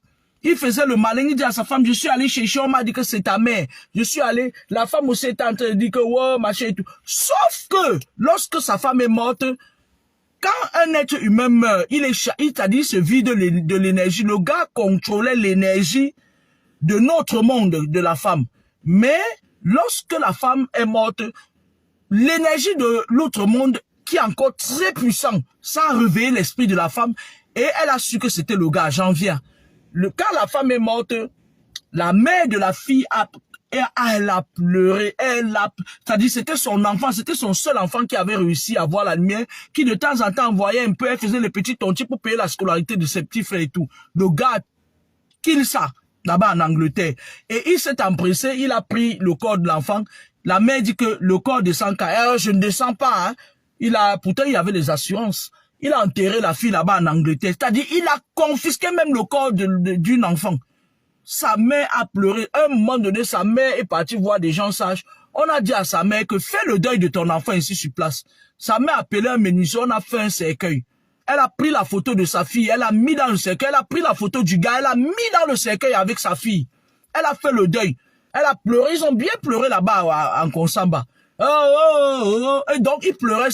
il faisait le malin, il dit à sa femme, je suis allé chercher, on m'a dit que c'est ta mère. Je suis allé, la femme aussi était en train de dire que, ouais, machin et tout. Sauf que, lorsque sa femme est morte, quand un être humain meurt, il se vide de l'énergie. Le gars contrôlait l'énergie de notre monde, de la femme. Mais, lorsque la femme est morte, l'énergie de l'autre monde, qui est encore très puissant, sans réveiller l'esprit de la femme, et elle a su que c'était le gars, j'en viens. Quand la femme est morte, la mère de la fille elle a pleuré, c'est-à-dire c'était son enfant, c'était son seul enfant qui avait réussi à voir la lumière, qui de temps en temps envoyait un peu, elle faisait les petits tontiers pour payer la scolarité de ses petits frères et tout. Le gars kill ça, là-bas en Angleterre. Et il s'est empressé, il a pris le corps de l'enfant. La mère dit que le corps descend quand je ne descends pas, hein. Pourtant il y avait les assurances. Il a enterré la fille là-bas en Angleterre. C'est-à-dire, il a confisqué même le corps d'une enfant. Sa mère a pleuré. À un moment donné, sa mère est partie voir des gens sages. On a dit à sa mère que fais le deuil de ton enfant ici sur place. Sa mère a appelé un menuisier, on a fait un cercueil. Elle a pris la photo de sa fille, elle a mis dans le cercueil. Elle a pris la photo du gars, elle a mis dans le cercueil avec sa fille. Elle a fait le deuil. Elle a pleuré, ils ont bien pleuré là-bas en Konsamba. Et donc, elle pleurait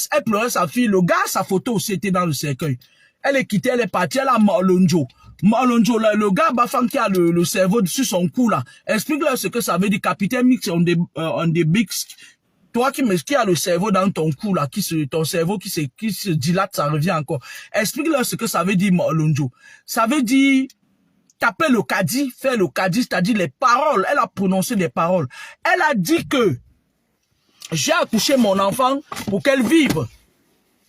sa fille. Le gars, sa photo aussi était dans le cercueil. Elle est quittée, elle est partie, elle a Morlonjo. Morlonjo, le gars Bafang qui a le cerveau sur son cou là. Explique-leur ce que ça veut dire, capitaine mix on the big. Toi qui a le cerveau dans ton cou là, ton cerveau qui se dilate, ça revient encore. Explique-leur ce que ça veut dire Morlonjo. Ça veut dire taper le caddie, faire le caddie, c'est-à-dire les paroles. Elle a prononcé les paroles. Elle a dit que j'ai accouché mon enfant pour qu'elle vive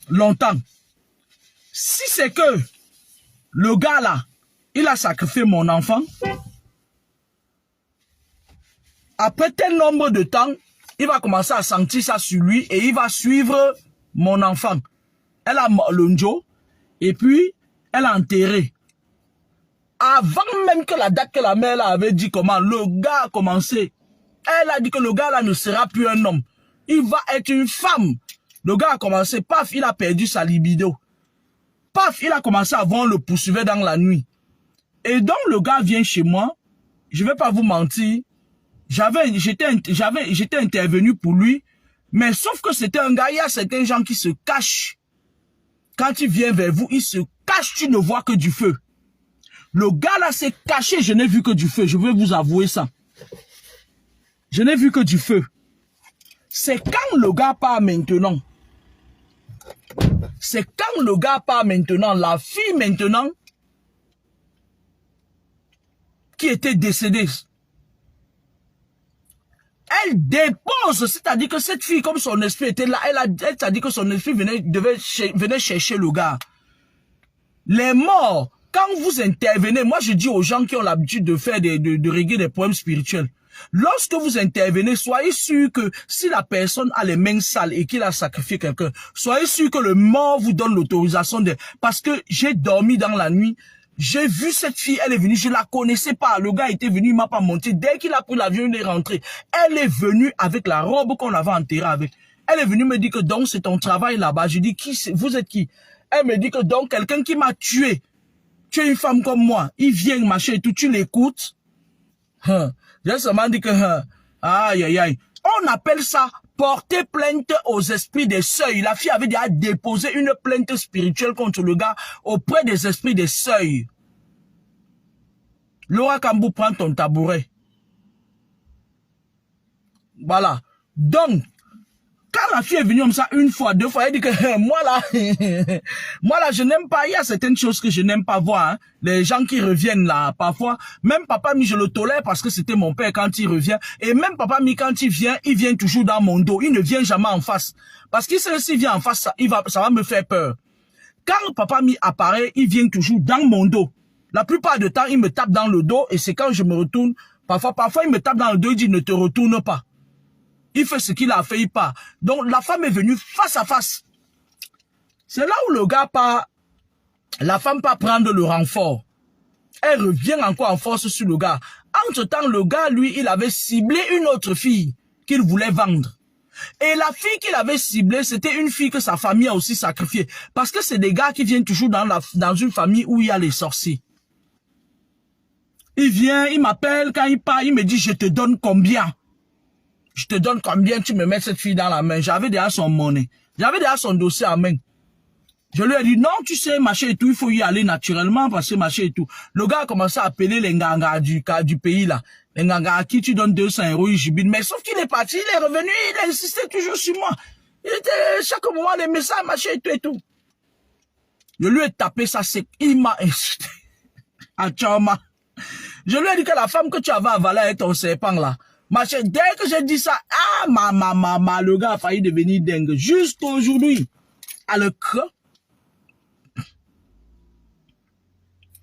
longtemps. Si c'est que le gars là, il a sacrifié mon enfant, après tel nombre de temps, il va commencer à sentir ça sur lui et il va suivre mon enfant. Elle a l'onjo et puis elle a enterré. Avant même que la date que la mère avait dit comment le gars a commencé, elle a dit que le gars là ne sera plus un homme. Il va être une femme. Le gars a commencé, paf, il a perdu sa libido. Paf, il a commencé à voir le poursuivre dans la nuit. Et donc, le gars vient chez moi. Je vais pas vous mentir. J'étais intervenu pour lui. Mais sauf que c'était un gars, il y a certains gens qui se cachent. Quand il vient vers vous, il se cache, tu ne vois que du feu. Le gars là s'est caché, je n'ai vu que du feu. Je vais vous avouer ça. Je n'ai vu que du feu. C'est quand le gars part maintenant. C'est quand le gars part maintenant, la fille maintenant, qui était décédée. Elle dépose, c'est-à-dire que cette fille, comme son esprit était là, elle a dit que son esprit venait chercher le gars. Les morts, quand vous intervenez, moi je dis aux gens qui ont l'habitude de faire de régler des problèmes spirituels, lorsque vous intervenez, soyez sûr que si la personne a les mains sales et qu'il a sacrifié quelqu'un, soyez sûr que le mort vous donne l'autorisation de... Parce que j'ai dormi dans la nuit, j'ai vu cette fille, elle est venue, je la connaissais pas, le gars était venu, il m'a pas monté, dès qu'il a pris l'avion, il est rentré. Elle est venue avec la robe qu'on avait enterrée avec. Elle est venue me dire que donc c'est ton travail là-bas. Je dis, vous êtes qui? Elle me dit que donc quelqu'un qui m'a tué, tu es une femme comme moi, il vient machin et tout, tu l'écoutes. J'ai seulement dit que, aïe, aïe, aïe. On appelle ça porter plainte aux esprits des seuils. La fille avait déjà déposé une plainte spirituelle contre le gars auprès des esprits des seuils. Laura Kambou, prends ton tabouret. Voilà. Donc, quand la fille est venue comme ça une fois, deux fois, elle dit que moi là, je n'aime pas, il y a certaines choses que je n'aime pas voir. Hein. Les gens qui reviennent là, parfois, même papa mi, je le tolère parce que c'était mon père quand il revient. Et même papa mi, quand il vient toujours dans mon dos. Il ne vient jamais en face. Parce qu'il sait que s'il vient en face, ça va me faire peur. Quand papa mi apparaît, il vient toujours dans mon dos. La plupart du temps, il me tape dans le dos et c'est quand je me retourne. Parfois, il me tape dans le dos, il dit ne te retourne pas. Il fait ce qu'il a fait, il part. Donc, la femme est venue face à face. C'est là où le gars part, la femme part prendre le renfort. Elle revient encore en force sur le gars. Entre-temps, le gars, lui, il avait ciblé une autre fille qu'il voulait vendre. Et la fille qu'il avait ciblée, c'était une fille que sa famille a aussi sacrifiée. Parce que c'est des gars qui viennent toujours dans une famille où il y a les sorciers. Il vient, il m'appelle, quand il part, il me dit, je te donne combien? Je te donne combien, tu me mets cette fille dans la main. J'avais déjà son monnaie. J'avais déjà son dossier en main. Je lui ai dit, non, tu sais, machin et tout, il faut y aller naturellement parce que machin et tout. Le gars a commencé à appeler les nganga du pays là. Les nganga à qui tu donnes 200 €, il jubile. Mais sauf qu'il est parti, il est revenu, il a insisté toujours sur moi. Il était chaque moment les messages, machin et tout et tout. Je lui ai tapé ça sec. Il m'a insulté. À Tchama. Je lui ai dit que la femme que tu avais avalée avec ton serpent là. Machin, dès que j'ai dit ça, le gars a failli devenir dingue. Juste aujourd'hui, à le creux.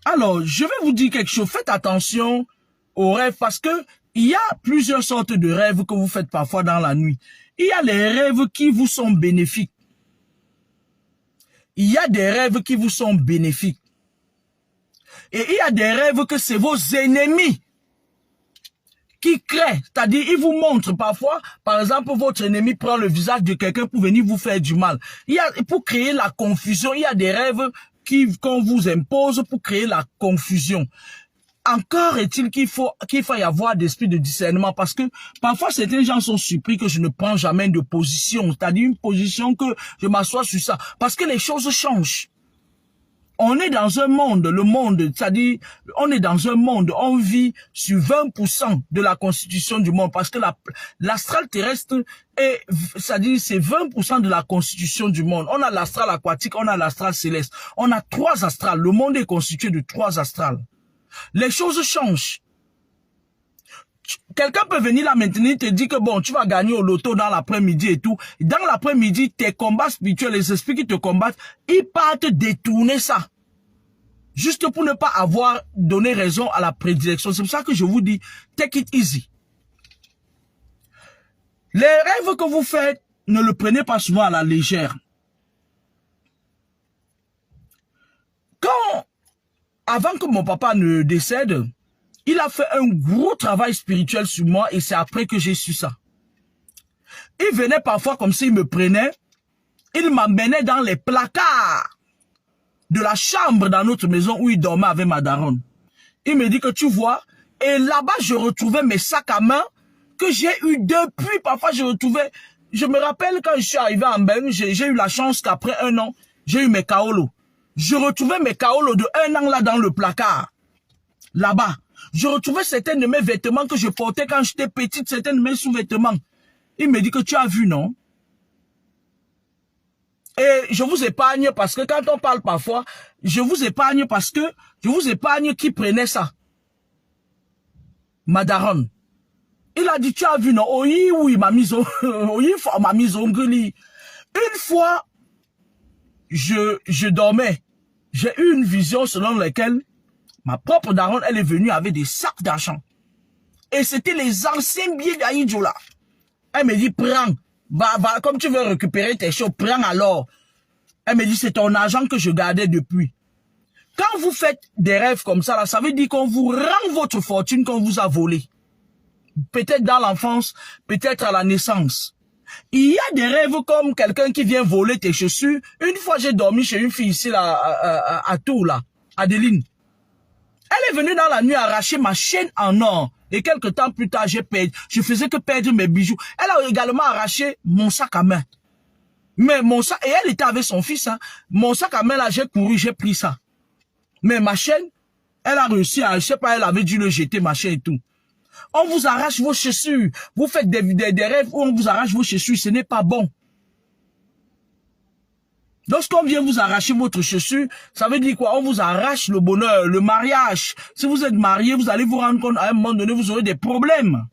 Alors, je vais vous dire quelque chose. Faites attention aux rêves parce que il y a plusieurs sortes de rêves que vous faites parfois dans la nuit. Il y a les rêves qui vous sont bénéfiques. Il y a des rêves qui vous sont bénéfiques. Et il y a des rêves que c'est vos ennemis qui créent. C'est-à-dire, ils vous montrent parfois, par exemple, votre ennemi prend le visage de quelqu'un pour venir vous faire du mal. Pour créer la confusion, il y a des rêves qu'on vous impose pour créer la confusion. Encore est-il qu'il faut y avoir d'esprit de discernement parce que parfois certains gens sont surpris que je ne prends jamais de position, c'est-à-dire une position que je m'assois sur ça parce que les choses changent. On est dans un monde, le monde, c'est-à-dire, on est dans un monde, on vit sur 20% de la constitution du monde, parce que l'astral terrestre est, c'est-à-dire, c'est 20% de la constitution du monde. On a l'astral aquatique, on a l'astral céleste. On a 3 astrales. Le monde est constitué de 3 astrales. Les choses changent. Quelqu'un peut venir là maintenant te dire que bon, tu vas gagner au loto dans l'après-midi et tout. Dans l'après-midi, tes combats spirituels, les esprits qui te combattent, ils partent détourner ça. Juste pour ne pas avoir donné raison à la prédilection. C'est pour ça que je vous dis, take it easy. Les rêves que vous faites, ne le prenez pas souvent à la légère. Avant que mon papa ne décède, il a fait un gros travail spirituel sur moi et c'est après que j'ai su ça. Il venait parfois comme s'il me prenait, il m'amenait dans les placards de la chambre dans notre maison où il dormait avec ma daronne. Il me dit que tu vois, et là-bas je retrouvais mes sacs à main que j'ai eu depuis. Parfois je retrouvais, je me rappelle quand je suis arrivé en Belgique, j'ai eu la chance qu'après 1 an, j'ai eu mes kaolos. Je retrouvais mes kaolos de 1 an là dans le placard. Là-bas. Je retrouvais certains de mes vêtements que je portais quand j'étais petite, certains de mes sous-vêtements. Il me dit que tu as vu, non? Et je vous épargne parce que quand on parle parfois, je vous épargne parce que je vous épargne qui prenait ça. Madaron. Il a dit, tu as vu, non? Oui, ma mise au Une fois, je dormais. J'ai eu une vision selon laquelle ma propre daronne, elle est venue avec des sacs d'argent. Et c'était les anciens billets d'Aïdjoula. Elle me dit, prends. Va, comme tu veux récupérer tes choses, prends alors. Elle me dit, c'est ton argent que je gardais depuis. Quand vous faites des rêves comme ça, là, ça veut dire qu'on vous rend votre fortune qu'on vous a volée. Peut-être dans l'enfance, peut-être à la naissance. Il y a des rêves comme quelqu'un qui vient voler tes chaussures. Une fois, j'ai dormi chez une fille ici, là, à Tours, là, Adeline. Elle est venue dans la nuit arracher ma chaîne en or. Et quelques temps plus tard, je faisais que perdre mes bijoux. Elle a également arraché mon sac à main. Mais mon sac, et elle était avec son fils, hein. Mon sac à main là, j'ai couru, j'ai pris ça. Mais ma chaîne, elle a réussi à, je sais pas, elle avait dû le jeter, ma chaîne et tout. On vous arrache vos chaussures. Vous faites des rêves où on vous arrache vos chaussures, ce n'est pas bon. Lorsqu'on vient vous arracher votre chaussure, ça veut dire quoi? On vous arrache le bonheur, le mariage. Si vous êtes marié, vous allez vous rendre compte, à un moment donné, vous aurez des problèmes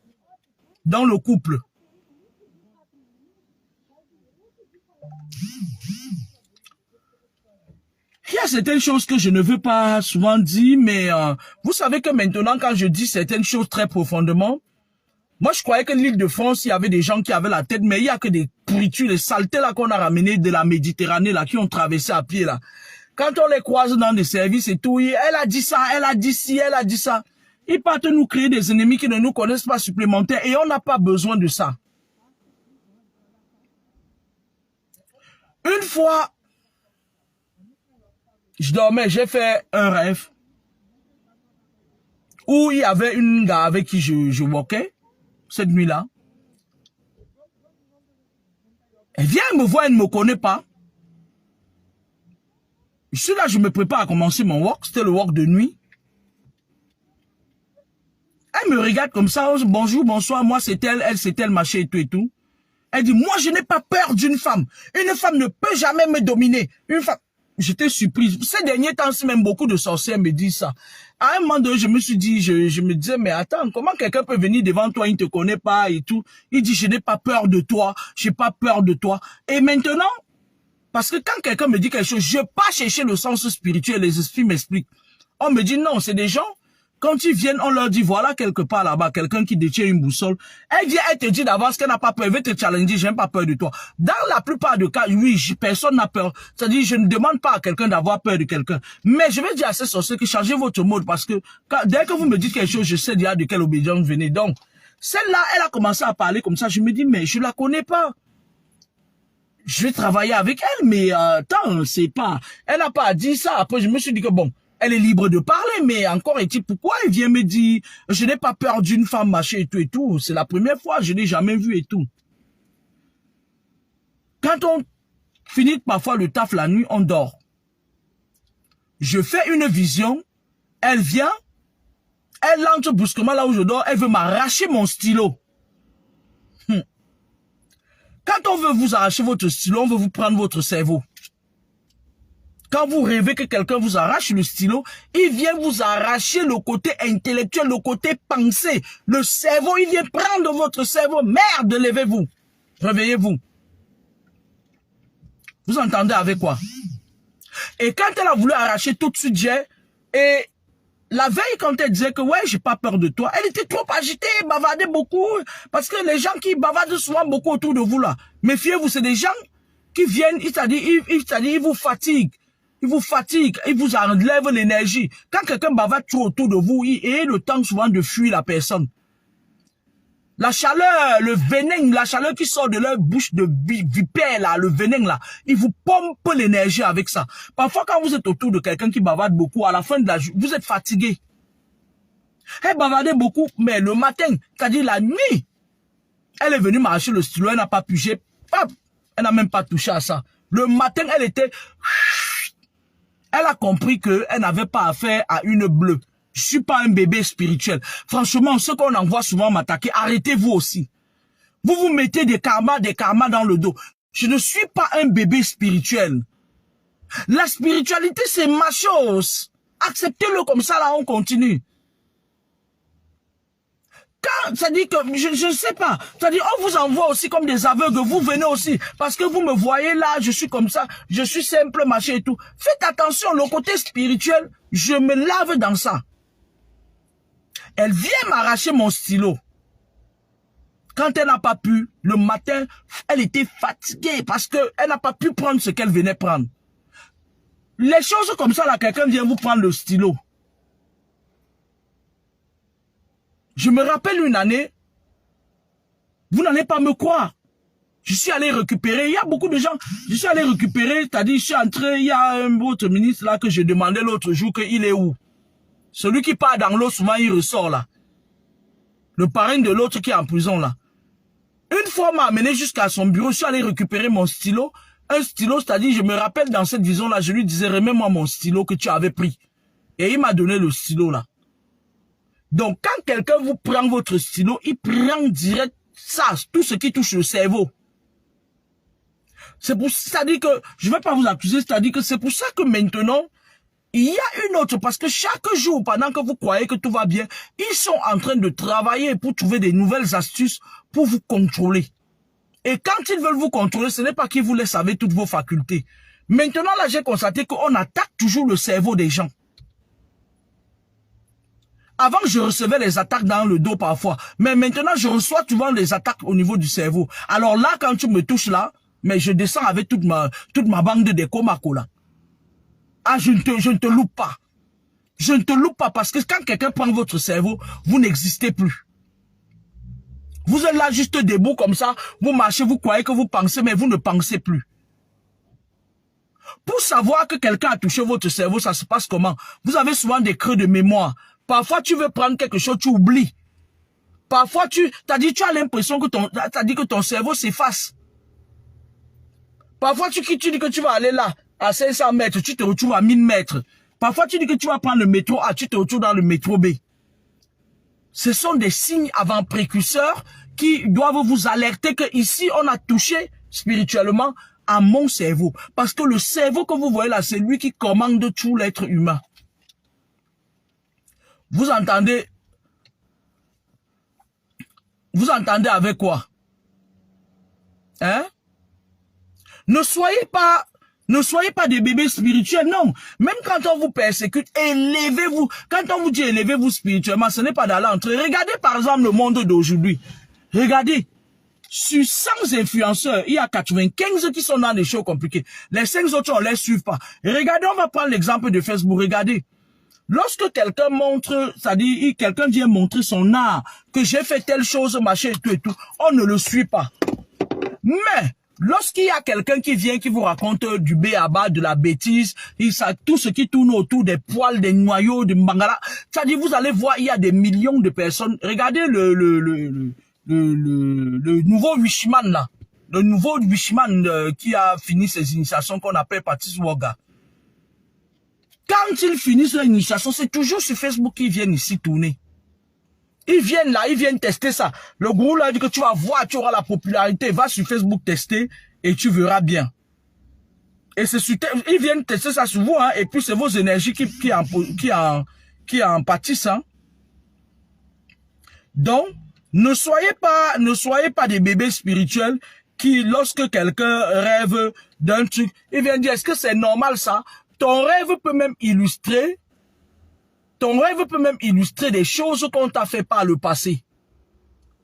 dans le couple. Il y a certaines choses que je ne veux pas souvent dire, mais vous savez que maintenant, quand je dis certaines choses très profondément, moi je croyais que l'île de France, il y avait des gens qui avaient la tête, mais il n'y a que des pourritures, les saletés là qu'on a ramenées de la Méditerranée, là, qui ont traversé à pied là. Quand on les croise dans des services et tout, elle a dit ça, elle a dit ci, elle a dit ça. Ils partent nous créer des ennemis qui ne nous connaissent pas supplémentaires et on n'a pas besoin de ça. Une fois, je dormais, j'ai fait un rêve où il y avait une gars avec qui je walkais cette nuit-là. Elle vient me voir, elle ne me connaît pas. Je suis là, je me prépare à commencer mon walk, c'était le walk de nuit. Elle me regarde comme ça, bonjour, bonsoir, moi c'est elle, machin et tout et tout. Elle dit, moi je n'ai pas peur d'une femme. Une femme ne peut jamais me dominer. Une femme... J'étais surprise. Ces derniers temps, même beaucoup de sorcières me disent ça. À un moment donné, je me suis dit, je me disais, mais attends, comment quelqu'un peut venir devant toi, il ne te connaît pas et tout. Il dit, je n'ai pas peur de toi, je n'ai pas peur de toi. Et maintenant, parce que quand quelqu'un me dit quelque chose, je ne vais pas chercher le sens spirituel, les esprits m'expliquent. On me dit, non, c'est des gens, quand ils viennent, on leur dit, voilà quelque part là-bas, quelqu'un qui détient une boussole. Elle vient, elle te dit d'avance qu'elle n'a pas peur, elle veut te challenger, j'ai pas peur de toi. Dans la plupart des cas, oui, personne n'a peur. C'est-à-dire, je ne demande pas à quelqu'un d'avoir peur de quelqu'un. Mais je vais dire à ces sorciers que changez votre mode parce que dès que vous me dites quelque chose, je sais déjà de quelle obédience vous venez. Donc, celle-là, elle a commencé à parler comme ça. Je me dis, mais je la connais pas. Je vais travailler avec elle, mais attends, c'est pas... Elle n'a pas dit ça. Après, je me suis dit que bon... Elle est libre de parler, mais encore est-il, pourquoi elle vient me dire, je n'ai pas peur d'une femme machin et tout et tout. C'est la première fois, je n'ai jamais vu et tout. Quand on finit parfois le taf la nuit, on dort. Je fais une vision, elle vient, elle entre brusquement là où je dors, elle veut m'arracher mon stylo. Quand on veut vous arracher votre stylo, on veut vous prendre votre cerveau. Quand vous rêvez que quelqu'un vous arrache le stylo, il vient vous arracher le côté intellectuel, le côté pensée, le cerveau, il vient prendre votre cerveau. Merde, levez-vous, réveillez-vous. Vous entendez avec quoi? Et quand elle a voulu arracher tout de suite, et la veille, quand elle disait que ouais, j'ai pas peur de toi, elle était trop agitée, bavardait beaucoup, parce que les gens qui bavardent souvent beaucoup autour de vous là, méfiez-vous, c'est des gens qui viennent, ils vous fatiguent. Il vous fatigue, il vous enlève l'énergie. Quand quelqu'un bavarde trop autour de vous, il a le temps souvent de fuir la personne. La chaleur, le venin, la chaleur qui sort de leur bouche de vipère, là, le venin, là, il vous pompe l'énergie avec ça. Parfois, quand vous êtes autour de quelqu'un qui bavarde beaucoup, à la fin de la journée, vous êtes fatigué. Elle bavardait beaucoup, mais le matin, c'est-à-dire la nuit, elle est venue marcher le stylo, elle n'a pas pugé, elle n'a même pas touché à ça. Le matin, elle était... Elle a compris qu'elle n'avait pas affaire à une bleue. Je suis pas un bébé spirituel. Franchement, ceux qu'on envoie souvent m'attaquer, arrêtez-vous aussi. Vous vous mettez des karmas dans le dos. Je ne suis pas un bébé spirituel. La spiritualité, c'est ma chose. Acceptez-le comme ça, là, on continue. Quand ça dit que, je ne sais pas, ça dit on vous envoie aussi comme des aveugles, vous venez aussi, parce que vous me voyez là, je suis comme ça, je suis simple, machin et tout. Faites attention, le côté spirituel, je me lave dans ça. Elle vient m'arracher mon stylo. Quand elle n'a pas pu, le matin, elle était fatiguée parce qu'elle n'a pas pu prendre ce qu'elle venait prendre. Les choses comme ça, là, quelqu'un vient vous prendre le stylo. Je me rappelle une année, vous n'allez pas me croire. Je suis allé récupérer, il y a beaucoup de gens, je suis allé récupérer, c'est-à-dire je suis entré, il y a un autre ministre là que je demandais l'autre jour qu'il est où. Celui qui part dans l'eau, souvent il ressort là. Le parrain de l'autre qui est en prison là. Une fois m'a amené jusqu'à son bureau, je suis allé récupérer mon stylo. Un stylo, c'est-à-dire, je me rappelle dans cette vision-là, je lui disais, remets-moi mon stylo que tu avais pris. Et il m'a donné le stylo là. Donc, quand quelqu'un vous prend votre stylo, il prend direct ça, tout ce qui touche le cerveau. C'est-à-dire que, je ne vais pas vous accuser, c'est-à-dire que c'est pour ça que maintenant, il y a une autre, parce que chaque jour, pendant que vous croyez que tout va bien, ils sont en train de travailler pour trouver des nouvelles astuces pour vous contrôler. Et quand ils veulent vous contrôler, ce n'est pas qu'ils vous laissent avec toutes vos facultés. Maintenant, là, j'ai constaté qu'on attaque toujours le cerveau des gens. Avant, je recevais les attaques dans le dos parfois. Mais maintenant, je reçois souvent les attaques au niveau du cerveau. Alors là, quand tu me touches là, mais je descends avec toute ma bande de Komako là. Ah, je ne te loupe pas. Je ne te loupe pas parce que quand quelqu'un prend votre cerveau, vous n'existez plus. Vous êtes là juste debout comme ça, vous marchez, vous croyez que vous pensez, mais vous ne pensez plus. Pour savoir que quelqu'un a touché votre cerveau, ça se passe comment? Vous avez souvent des creux de mémoire. Parfois, tu veux prendre quelque chose, tu oublies. Parfois, tu as l'impression que ton cerveau s'efface. Parfois, tu dis que tu vas aller là, à 500 mètres, tu te retrouves à 1000 mètres. Parfois, tu dis que tu vas prendre le métro A, tu te retrouves dans le métro B. Ce sont des signes avant-précurseurs qui doivent vous alerter que ici, on a touché spirituellement à mon cerveau. Parce que le cerveau que vous voyez là, c'est lui qui commande tout l'être humain. Vous entendez? Vous entendez avec quoi? Hein? Ne soyez pas des bébés spirituels, non. Même quand on vous persécute, élevez-vous. Quand on vous dit élevez-vous spirituellement, ce n'est pas d'aller entrer. Regardez par exemple le monde d'aujourd'hui. Regardez. Sur 100 influenceurs, il y a 95 qui sont dans des choses compliquées. Les 5 autres, on ne les suit pas. Et regardez, on va prendre l'exemple de Facebook. Regardez. Lorsque quelqu'un montre, c'est-à-dire quelqu'un vient montrer son art, que j'ai fait telle chose, machin et tout, on ne le suit pas. Mais lorsqu'il y a quelqu'un qui vient, qui vous raconte du b.a.-ba, de la bêtise, tout ce qui tourne autour des poils, des noyaux, de mangala, c'est-à-dire vous allez voir, il y a des millions de personnes. Regardez le nouveau Wishman là, le nouveau Wishman qui a fini ses initiations qu'on appelle Patrice Woga. Quand ils finissent l'initiation, c'est toujours sur Facebook qu'ils viennent ici tourner. Ils viennent là, ils viennent tester ça. Le gourou là dit que tu vas voir, tu auras la popularité. Va sur Facebook tester et tu verras bien. Et c'est sur, ils viennent tester ça sur vous, hein, et puis c'est vos énergies qui en pâtissent. Hein. Donc, ne soyez pas des bébés spirituels qui, lorsque quelqu'un rêve d'un truc, il vient dire, est-ce que c'est normal ça? Ton rêve peut même illustrer des choses qu'on t'a fait par le passé.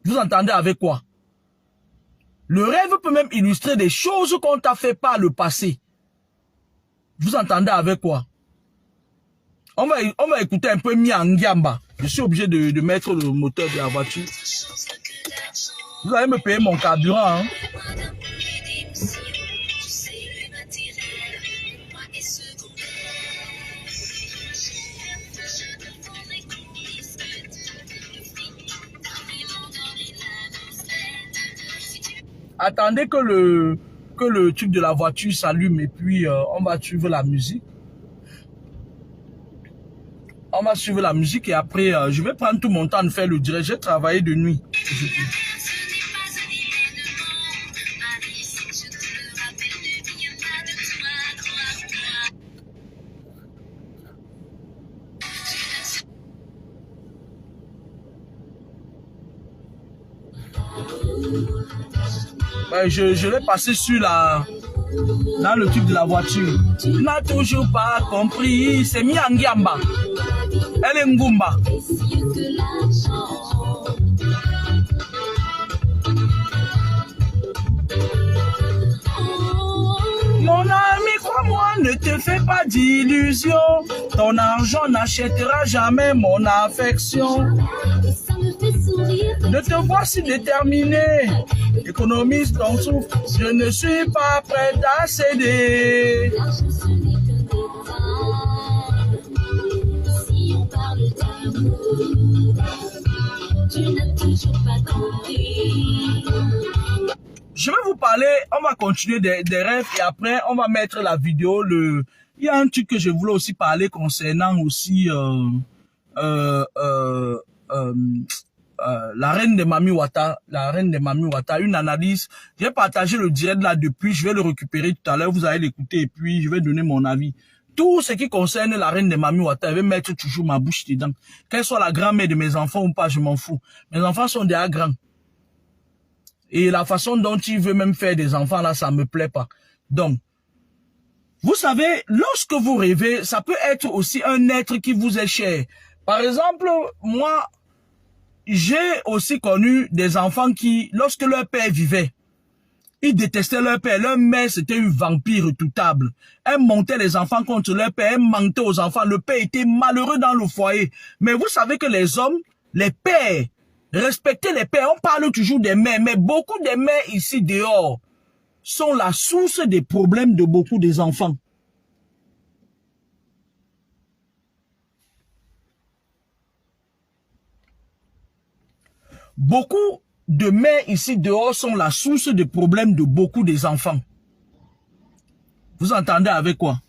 Vous entendez avec quoi? Le rêve peut même illustrer des choses qu'on t'a fait par le passé. Vous entendez avec quoi? On va écouter un peu Miangiamba. Je suis obligé de mettre le moteur de la voiture. Vous allez me payer mon carburant, hein? Attendez que le truc de la voiture s'allume et puis on va suivre la musique. On va suivre la musique et après je vais prendre tout mon temps de faire le direct. J'ai travaillé de nuit. Je l'ai passé sur dans le truc de la voiture. Tu n'as toujours pas compris. C'est Miangiamba. Elle est Ngumba. Mon ami, crois-moi, ne te fais pas d'illusions. Ton argent n'achètera jamais mon affection. Ne te vois si déterminé. Économiste ton souffle, je ne suis pas prêt à céder. Je vais vous parler, on va continuer des rêves et après on va mettre la vidéo. Il y a un truc que je voulais aussi parler concernant aussi la reine de Mami Wata, une analyse. J'ai partagé le direct là depuis, je vais le récupérer tout à l'heure, vous allez l'écouter et puis je vais donner mon avis. Tout ce qui concerne la reine de Mami Wata, je vais mettre toujours ma bouche dedans. Qu'elle soit la grand-mère de mes enfants ou pas, je m'en fous. Mes enfants sont déjà grands. Et la façon dont il veut même faire des enfants là, ça me plaît pas. Donc, vous savez, lorsque vous rêvez, ça peut être aussi un être qui vous est cher. Par exemple, moi, j'ai aussi connu des enfants qui, lorsque leur père vivait, ils détestaient leur père. Leur mère, c'était une vampire redoutable. Elle montait les enfants contre leur père, elle mentait aux enfants. Le père était malheureux dans le foyer. Mais vous savez que les hommes, les pères, respecter les pères, on parle toujours des mères, mais beaucoup des mères ici dehors sont la source des problèmes de beaucoup des enfants. Beaucoup de mères ici dehors sont la source des problèmes de beaucoup des enfants. Vous entendez avec quoi?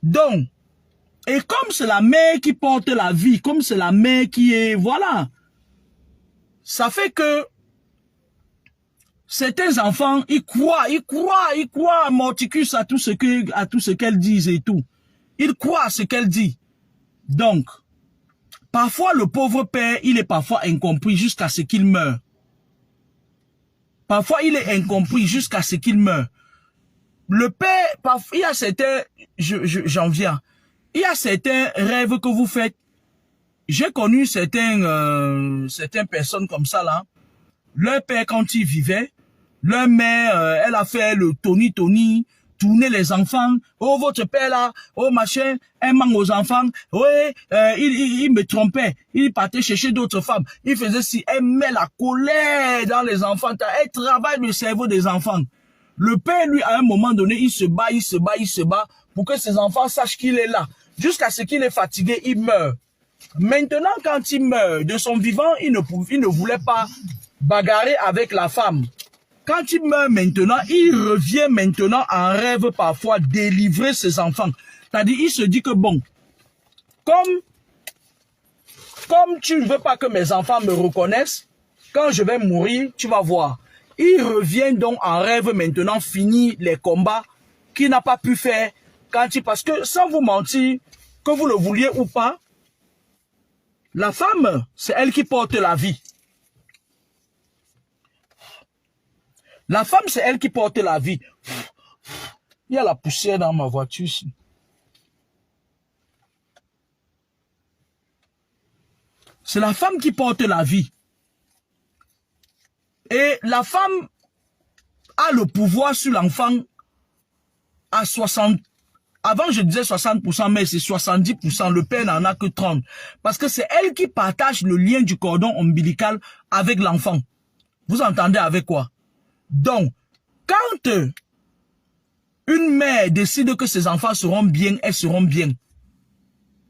Donc, et comme c'est la mère qui porte la vie, comme c'est la mère qui est, voilà, ça fait que certains enfants, ils croient à Morticus, à tout ce qu'elle dit et tout. Ils croient à ce qu'elle dit. Donc, parfois le pauvre père, il est parfois incompris jusqu'à ce qu'il meure. Parfois, il est incompris jusqu'à ce qu'il meure. Le père, parfois, il y a certains, j'en viens, il y a certains rêves que vous faites. J'ai connu certaines personnes comme ça là. Leur père, quand il vivait, leur mère, elle a fait le Tony, tourner les enfants. Oh, votre père là, oh machin, elle manque aux enfants. Ouais, il me trompait. Il partait chercher d'autres femmes. Il faisait si, elle met la colère dans les enfants. Elle travaille le cerveau des enfants. Le père, lui, à un moment donné, il se bat pour que ses enfants sachent qu'il est là. Jusqu'à ce qu'il est fatigué, il meurt. Maintenant, quand il meurt, de son vivant, il ne voulait pas bagarrer avec la femme. Quand il meurt maintenant, il revient maintenant en rêve parfois délivrer ses enfants. C'est-à-dire, il se dit que bon, comme tu ne veux pas que mes enfants me reconnaissent, quand je vais mourir, tu vas voir. Il revient donc en rêve maintenant, finir les combats qu'il n'a pas pu faire parce que sans vous mentir, que vous le vouliez ou pas, la femme, c'est elle qui porte la vie. La femme, c'est elle qui porte la vie. Il y a la poussière dans ma voiture ici. C'est la femme qui porte la vie. Et la femme a le pouvoir sur l'enfant à 60%. Avant, je disais 60%, mais c'est 70%. Le père n'en a que 30%. Parce que c'est elle qui partage le lien du cordon ombilical avec l'enfant. Vous entendez avec quoi? Donc, quand une mère décide que ses enfants seront bien, elles seront bien.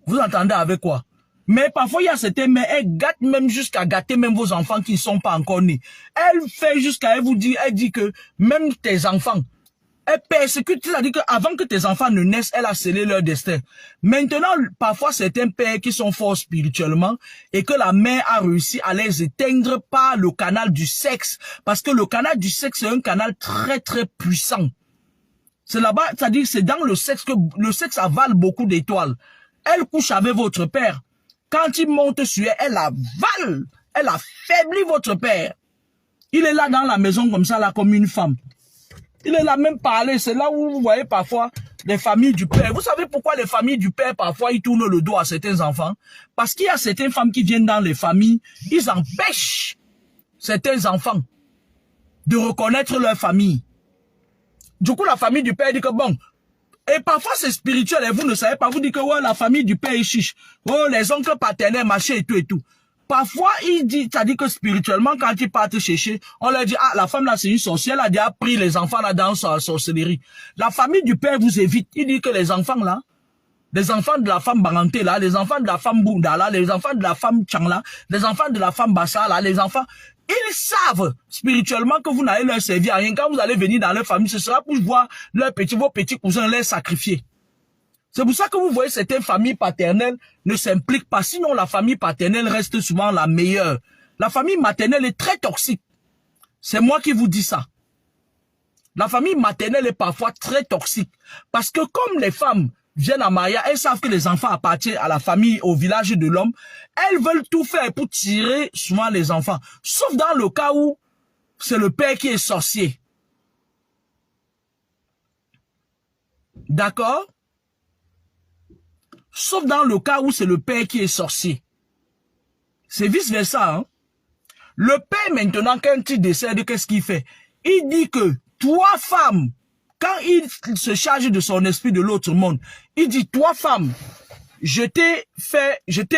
Vous entendez avec quoi? Mais parfois, il y a certaines mères, elles gâtent même jusqu'à gâter même vos enfants qui ne sont pas encore nés. Elle fait jusqu'à, elle dit que même tes enfants, elle persécute, c'est-à-dire qu'avant que tes enfants ne naissent, elle a scellé leur destin. Maintenant, parfois, certains pères qui sont forts spirituellement et que la mère a réussi à les éteindre par le canal du sexe. Parce que le canal du sexe, c'est un canal très, très puissant. C'est là-bas, c'est-à-dire c'est dans le sexe que le sexe avale beaucoup d'étoiles. Elle couche avec votre père. Quand il monte sur elle, elle avale, elle affaiblit votre père. Il est là dans la maison comme ça, là, comme une femme. Il est là même parler, c'est là où vous voyez parfois les familles du père. Vous savez pourquoi les familles du père, parfois, ils tournent le dos à certains enfants? Parce qu'il y a certaines femmes qui viennent dans les familles, ils empêchent certains enfants de reconnaître leur famille. Du coup, la famille du père dit que bon, Et parfois, c'est spirituel et vous ne savez pas. Vous dites que ouais, la famille du père est chiche. Oh, les oncles paternels, machin et tout et tout. Parfois, il dit, ça dit que spirituellement, quand ils partent chercher, on leur dit, ah, la femme là, c'est une sorcière, elle a déjà pris les enfants là dans sa sorcellerie. La famille du père vous évite. Il dit que les enfants là, les enfants de la femme Baranté là, les enfants de la femme Bunda là, les enfants de la femme Chang là, les enfants de la femme Bassa là, les enfants, ils savent spirituellement que vous n'allez leur servir à rien. Quand vous allez venir dans leur famille, ce sera pour voir vos petits cousins les sacrifier. C'est pour ça que vous voyez certaines familles paternelles ne s'impliquent pas. Sinon, la famille paternelle reste souvent la meilleure. La famille maternelle est très toxique. C'est moi qui vous dis ça. La famille maternelle est parfois très toxique. Parce que comme les femmes viennent à Maya, elles savent que les enfants appartiennent à la famille, au village de l'homme. Elles veulent tout faire pour tirer souvent les enfants. Sauf dans le cas où c'est le père qui est sorcier. D'accord? Sauf dans le cas où c'est le père qui est sorcier. C'est vice-versa. Hein? Le père, maintenant, quand il décède, qu'est-ce qu'il fait? Il dit que toi, femme, quand il se charge de son esprit de l'autre monde, il dit, toi, femme, je t'ai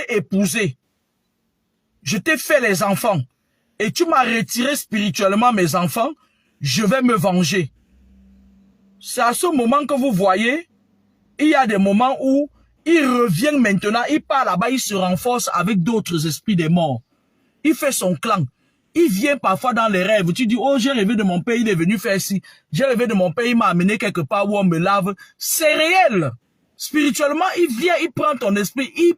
épousé. Je t'ai fait les enfants. Et tu m'as retiré spirituellement mes enfants. Je vais me venger. C'est à ce moment que vous voyez, il y a des moments où il revient maintenant, il part là-bas, il se renforce avec d'autres esprits des morts. Il fait son clan. Il vient parfois dans les rêves. Tu dis, oh, j'ai rêvé de mon père, il est venu faire ci. J'ai rêvé de mon père, il m'a amené quelque part où on me lave. C'est réel. Spirituellement, il vient, il prend ton esprit, il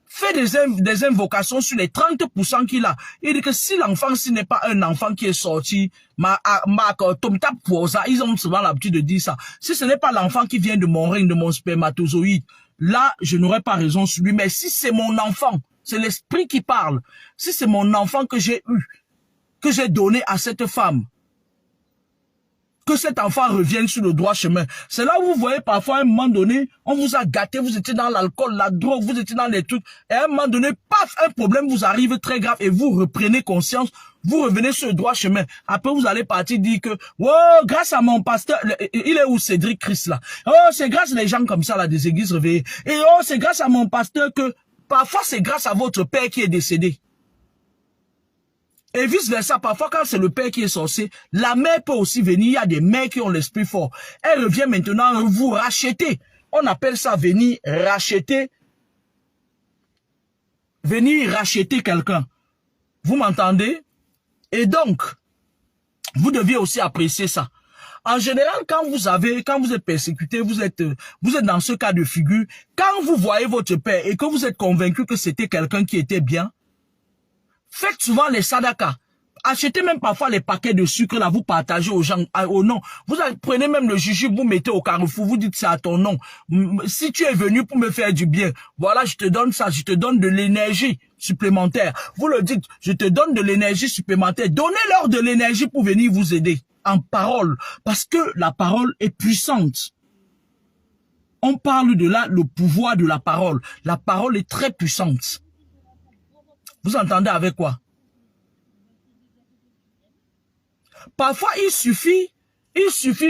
fait des invocations sur les 30% qu'il a. Il dit que si l'enfant, ce n'est pas un enfant qui est sorti, ils ont souvent l'habitude de dire ça. Si ce n'est pas l'enfant qui vient de mon règne, de mon spermatozoïde, là, je n'aurais pas raison sur lui. Mais si c'est mon enfant, c'est l'esprit qui parle. Si c'est mon enfant que j'ai eu, que j'ai donné à cette femme, que cet enfant revienne sur le droit chemin. C'est là où vous voyez parfois à un moment donné, on vous a gâté, vous étiez dans l'alcool, la drogue, vous étiez dans les trucs, et à un moment donné, paf, un problème vous arrive très grave et vous reprenez conscience, vous revenez sur le droit chemin. Après, vous allez partir dire que, oh, grâce à mon pasteur, il est où Cédric Christ là? Oh, c'est grâce à les gens comme ça là, des églises réveillées. Et oh, c'est grâce à mon pasteur que, parfois c'est grâce à votre père qui est décédé. Et vice-versa, parfois quand c'est le père qui est sorcier, la mère peut aussi venir. Il y a des mères qui ont l'esprit fort. Elle revient maintenant vous racheter. On appelle ça venir racheter. Venir racheter quelqu'un. Vous m'entendez? Et donc, vous deviez aussi apprécier ça. En général, quand vous êtes persécuté, vous êtes dans ce cas de figure, quand vous voyez votre père et que vous êtes convaincu que c'était quelqu'un qui était bien, faites souvent les sadakas. Achetez même parfois les paquets de sucre là, vous partagez aux gens, au nom. Vous prenez même le jujube, vous mettez au carrefour, vous dites c'est à ton nom. Si tu es venu pour me faire du bien, voilà, je te donne ça, je te donne de l'énergie supplémentaire. Vous le dites, je te donne de l'énergie supplémentaire. Donnez-leur de l'énergie pour venir vous aider en parole, parce que la parole est puissante. On parle de là, le pouvoir de la parole. La parole est très puissante. Vous entendez avec quoi? Parfois, il suffit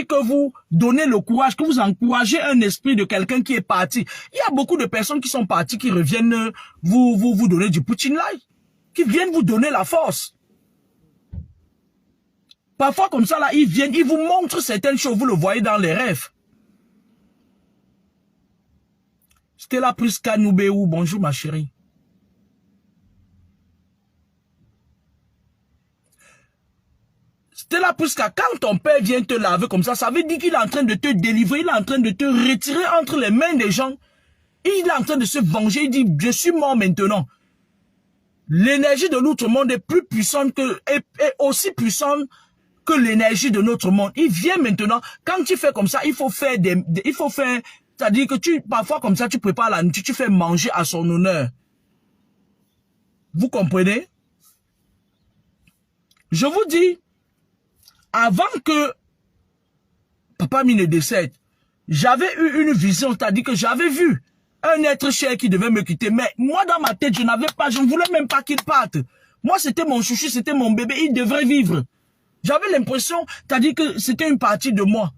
que vous donnez le courage, que vous encouragez un esprit de quelqu'un qui est parti. Il y a beaucoup de personnes qui sont parties, qui reviennent vous donner du Poutine live, qui viennent vous donner la force. Parfois, comme ça, là, ils viennent, ils vous montrent certaines choses, vous le voyez dans les rêves. Stella Prisca Noubéou, bonjour ma chérie. Stella Prisca, quand ton père vient te laver comme ça veut dire qu'il est en train de te délivrer, il est en train de te retirer entre les mains des gens. Il est en train de se venger, il dit, je suis mort maintenant. L'énergie de notre monde est plus puissante est aussi puissante que l'énergie de notre monde. Il vient maintenant, quand tu fais comme ça, il faut faire, c'est-à-dire que parfois comme ça, tu prépares la nourriture, tu fais manger à son honneur. Vous comprenez? Je vous dis, avant que Papa Mine décède, j'avais eu une vision, c'est-à-dire que j'avais vu un être cher qui devait me quitter. Mais moi, dans ma tête, je ne voulais même pas qu'il parte. Moi, c'était mon chouchou, c'était mon bébé, il devrait vivre. J'avais l'impression, c'est-à-dire que c'était une partie de moi.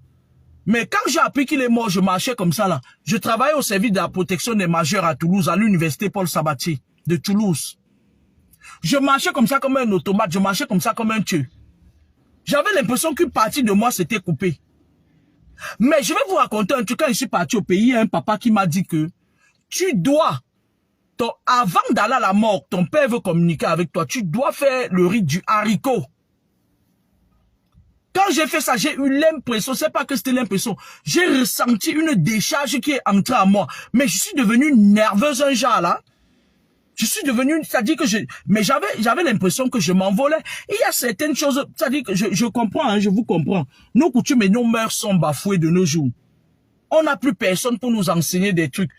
Mais quand j'ai appris qu'il est mort, je marchais comme ça là. Je travaillais au service de la protection des majeurs à Toulouse, à l'université Paul Sabatier de Toulouse. Je marchais comme ça comme un automate, je marchais comme ça comme un tueur. J'avais l'impression qu'une partie de moi s'était coupée. Mais je vais vous raconter un truc. Quand je suis parti au pays, il y a un papa qui m'a dit que tu dois, avant d'aller à la mort, ton père veut communiquer avec toi, tu dois faire le rite du haricot. Quand j'ai fait ça, j'ai eu l'impression, c'est pas que c'était l'impression, j'ai ressenti une décharge qui est entrée en moi. Mais je suis devenu nerveuse un genre là. Je suis devenu, c'est-à-dire que mais j'avais l'impression que je m'envolais. Il y a certaines choses, c'est-à-dire que je comprends, hein, je vous comprends. Nos coutumes et nos mœurs sont bafouées de nos jours. On n'a plus personne pour nous enseigner des trucs.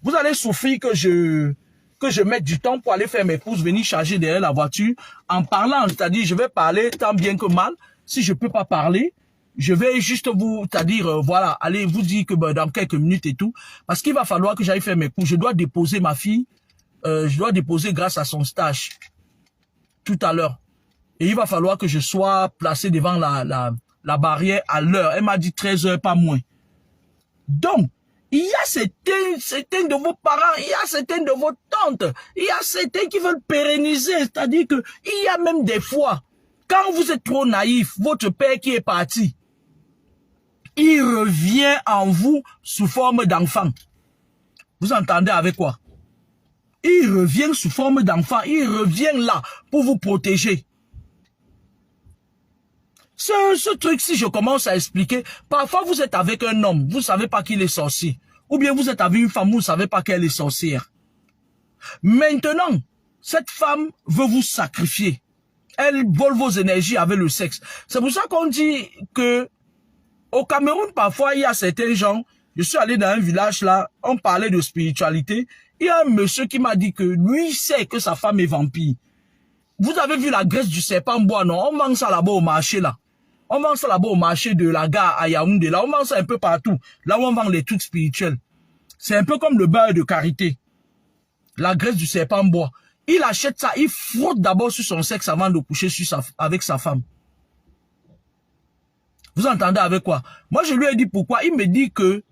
Vous allez souffrir que je mette du temps pour aller faire mes courses, venir charger derrière la voiture. En parlant, c'est-à-dire, je vais parler tant bien que mal. Si je peux pas parler, je vais juste vous, c'est-à-dire, voilà, aller vous dire que dans quelques minutes et tout. Parce qu'il va falloir que j'aille faire mes courses. Je dois déposer ma fille. Je dois déposer grâce à son stage tout à l'heure. Et il va falloir que je sois placé devant la barrière à l'heure. Elle m'a dit 13 heures, pas moins. Donc, il y a certains de vos parents, il y a certains de vos tantes, il y a certains qui veulent pérenniser. C'est-à-dire que il y a même des fois, quand vous êtes trop naïf, votre père qui est parti, il revient en vous sous forme d'enfant. Vous entendez avec quoi? Il revient sous forme d'enfant. Il revient là pour vous protéger. Ce truc, si je commence à expliquer, parfois vous êtes avec un homme, vous ne savez pas qu'il est sorcier. Ou bien vous êtes avec une femme, vous ne savez pas qu'elle est sorcière. Maintenant, cette femme veut vous sacrifier. Elle vole vos énergies avec le sexe. C'est pour ça qu'on dit que au Cameroun, parfois, il y a certains gens, je suis allé dans un village là, on parlait de spiritualité. Il y a un monsieur qui m'a dit que lui sait que sa femme est vampire. Vous avez vu la graisse du serpent bois, non? On vend ça là-bas au marché, là. On vend ça là-bas au marché de la gare à Yaoundé. Là, on vend ça un peu partout. Là où on vend les trucs spirituels. C'est un peu comme le beurre de karité. La graisse du serpent bois. Il achète ça, il frotte d'abord sur son sexe avant de coucher avec sa femme. Vous entendez avec quoi? Moi, je lui ai dit pourquoi. Il me dit que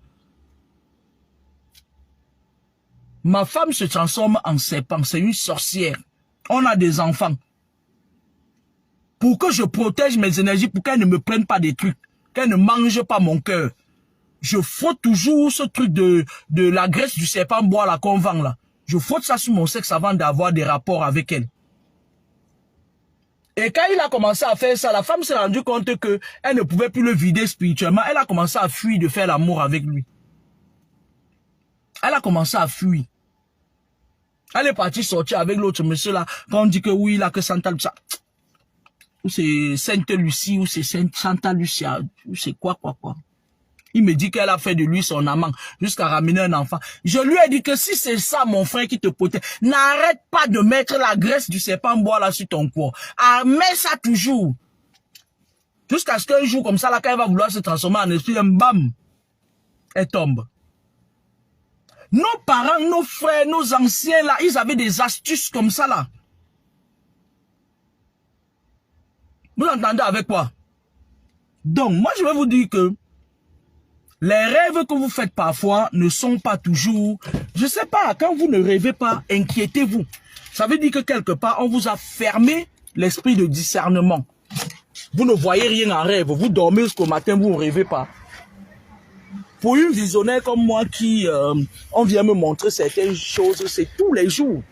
ma femme se transforme en serpent. C'est une sorcière. On a des enfants. Pour que je protège mes énergies, pour qu'elle ne me prenne pas des trucs. Qu'elle ne mange pas mon cœur. Je frotte toujours ce truc de la graisse du serpent bois là qu'on vend là. Je frotte ça sur mon sexe avant d'avoir des rapports avec elle. Et quand il a commencé à faire ça, la femme s'est rendue compte que elle ne pouvait plus le vider spirituellement. Elle a commencé à fuir de faire l'amour avec lui. Elle a commencé à fuir. Elle est partie sortir avec l'autre monsieur là. Quand on dit que oui, là, que Santa Lucia. Ou c'est Sainte Lucie, ou c'est Santa Lucia. Ou c'est quoi. Il me dit qu'elle a fait de lui son amant. Jusqu'à ramener un enfant. Je lui ai dit que si c'est ça, mon frère, qui te protège, n'arrête pas de mettre la graisse du serpent bois là sur ton corps. Ah, mets ça toujours. Jusqu'à ce qu'un jour, comme ça, là, quand elle va vouloir se transformer en esprit, bam, elle tombe. Nos parents, nos frères, nos anciens, là, ils avaient des astuces comme ça, là. Vous entendez avec quoi? Donc, moi, je vais vous dire que les rêves que vous faites parfois ne sont pas toujours... Je sais pas, quand vous ne rêvez pas, inquiétez-vous. Ça veut dire que quelque part, on vous a fermé l'esprit de discernement. Vous ne voyez rien en rêve. Vous dormez jusqu'au matin, vous ne rêvez pas. Pour une visionnaire comme moi qui, on vient me montrer certaines choses, c'est tous les jours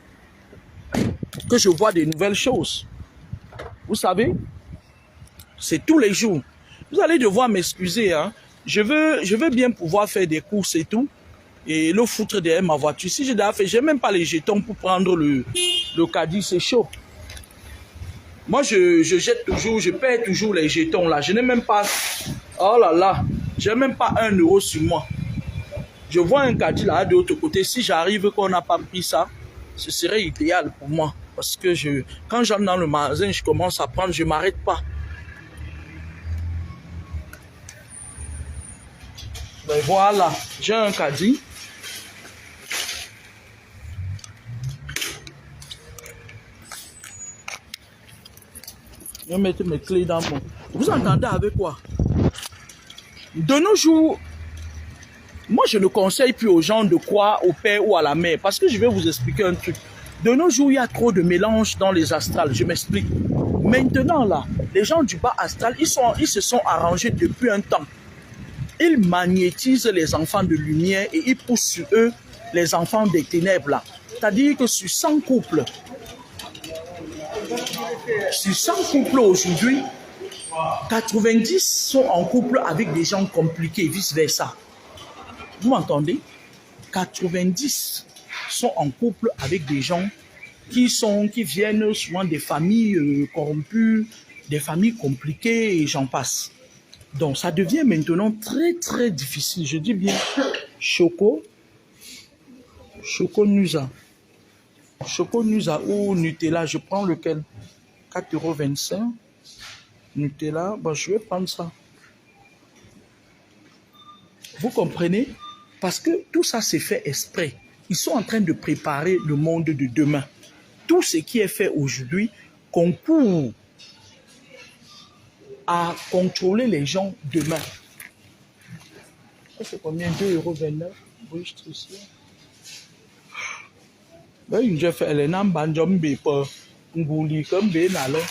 que je vois des nouvelles choses. Vous savez, c'est tous les jours. Vous allez devoir m'excuser, hein. Je veux bien pouvoir faire des courses et tout, et le foutre derrière ma voiture. Si j'ai déjà fait, j'ai même pas les jetons pour prendre le caddie, c'est chaud. Moi, je jette toujours, je perds toujours les jetons là. Je n'ai même pas, oh là là, j'ai même pas 1 euro sur moi. Je vois un caddie là de l'autre côté. Si j'arrive qu'on n'a pas pris ça, ce serait idéal pour moi. Parce que quand j'entre dans le magasin, je commence à prendre, je ne m'arrête pas. Ben voilà, j'ai un caddie. Je vais mettre mes clés dans mon... Vous entendez avec quoi? De nos jours, moi je ne conseille plus aux gens de croire au père ou à la mère, parce que je vais vous expliquer un truc. De nos jours, il y a trop de mélange dans les astrales, je m'explique. Maintenant là, les gens du bas astral, ils se sont arrangés depuis un temps. Ils magnétisent les enfants de lumière et ils poussent sur eux les enfants des ténèbres là. C'est-à-dire que sur 100 couples aujourd'hui, 90 sont en couple avec des gens compliqués, vice-versa. Vous m'entendez? 90 sont en couple avec des gens qui viennent souvent des familles corrompues, des familles compliquées et j'en passe. Donc ça devient maintenant très très difficile. Je dis bien Choco Nusa. Choco Nusa ou Nutella, je prends lequel? 4,25 €. Nutella, bon, je vais prendre ça. Vous comprenez? Parce que tout ça c'est fait exprès. Ils sont en train de préparer le monde de demain. Tout ce qui est fait aujourd'hui concourt à contrôler les gens demain. C'est combien? 2,29 €. Oui, je suis sûr. Ben, je fais les noms banjombe pour nguli comme ben alors.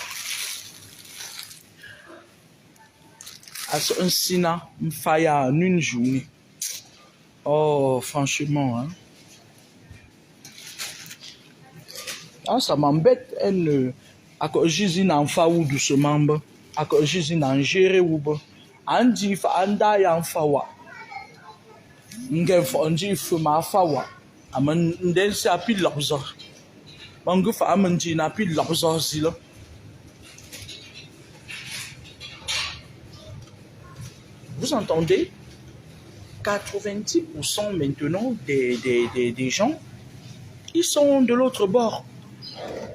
Un sina faya en une journée. Oh, franchement, hein. Ah, ça m'embête. Elle a juste une enfant ou doucement. A juste une engérée ou pas. Andi fa anda ya fawa. Ngef andi fa ma fawa. Aman nden se api lokzo. Mangu fa amanji na api lokzo zilo. Vous entendez? 90% maintenant des gens, ils sont de l'autre bord.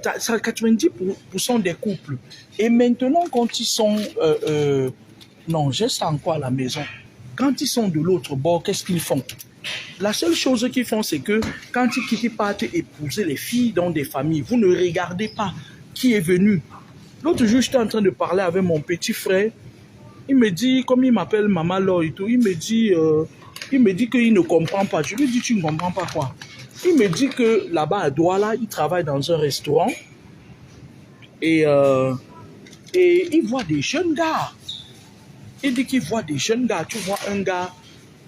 90% des couples. Et maintenant, quand ils sont... non, j'ai ça encore à la maison. Quand ils sont de l'autre bord, qu'est-ce qu'ils font? La seule chose qu'ils font, c'est que quand ils partent épouser les filles dans des familles, vous ne regardez pas qui est venu. L'autre jour, j'étais en train de parler avec mon petit frère. Il me dit, comme il m'appelle Maman Laure et tout, il me dit qu'il ne comprend pas. Je lui dis, tu ne comprends pas quoi? Il me dit que là-bas à Douala, il travaille dans un restaurant et il voit des jeunes gars. Il dit qu'il voit des jeunes gars. Tu vois un gars,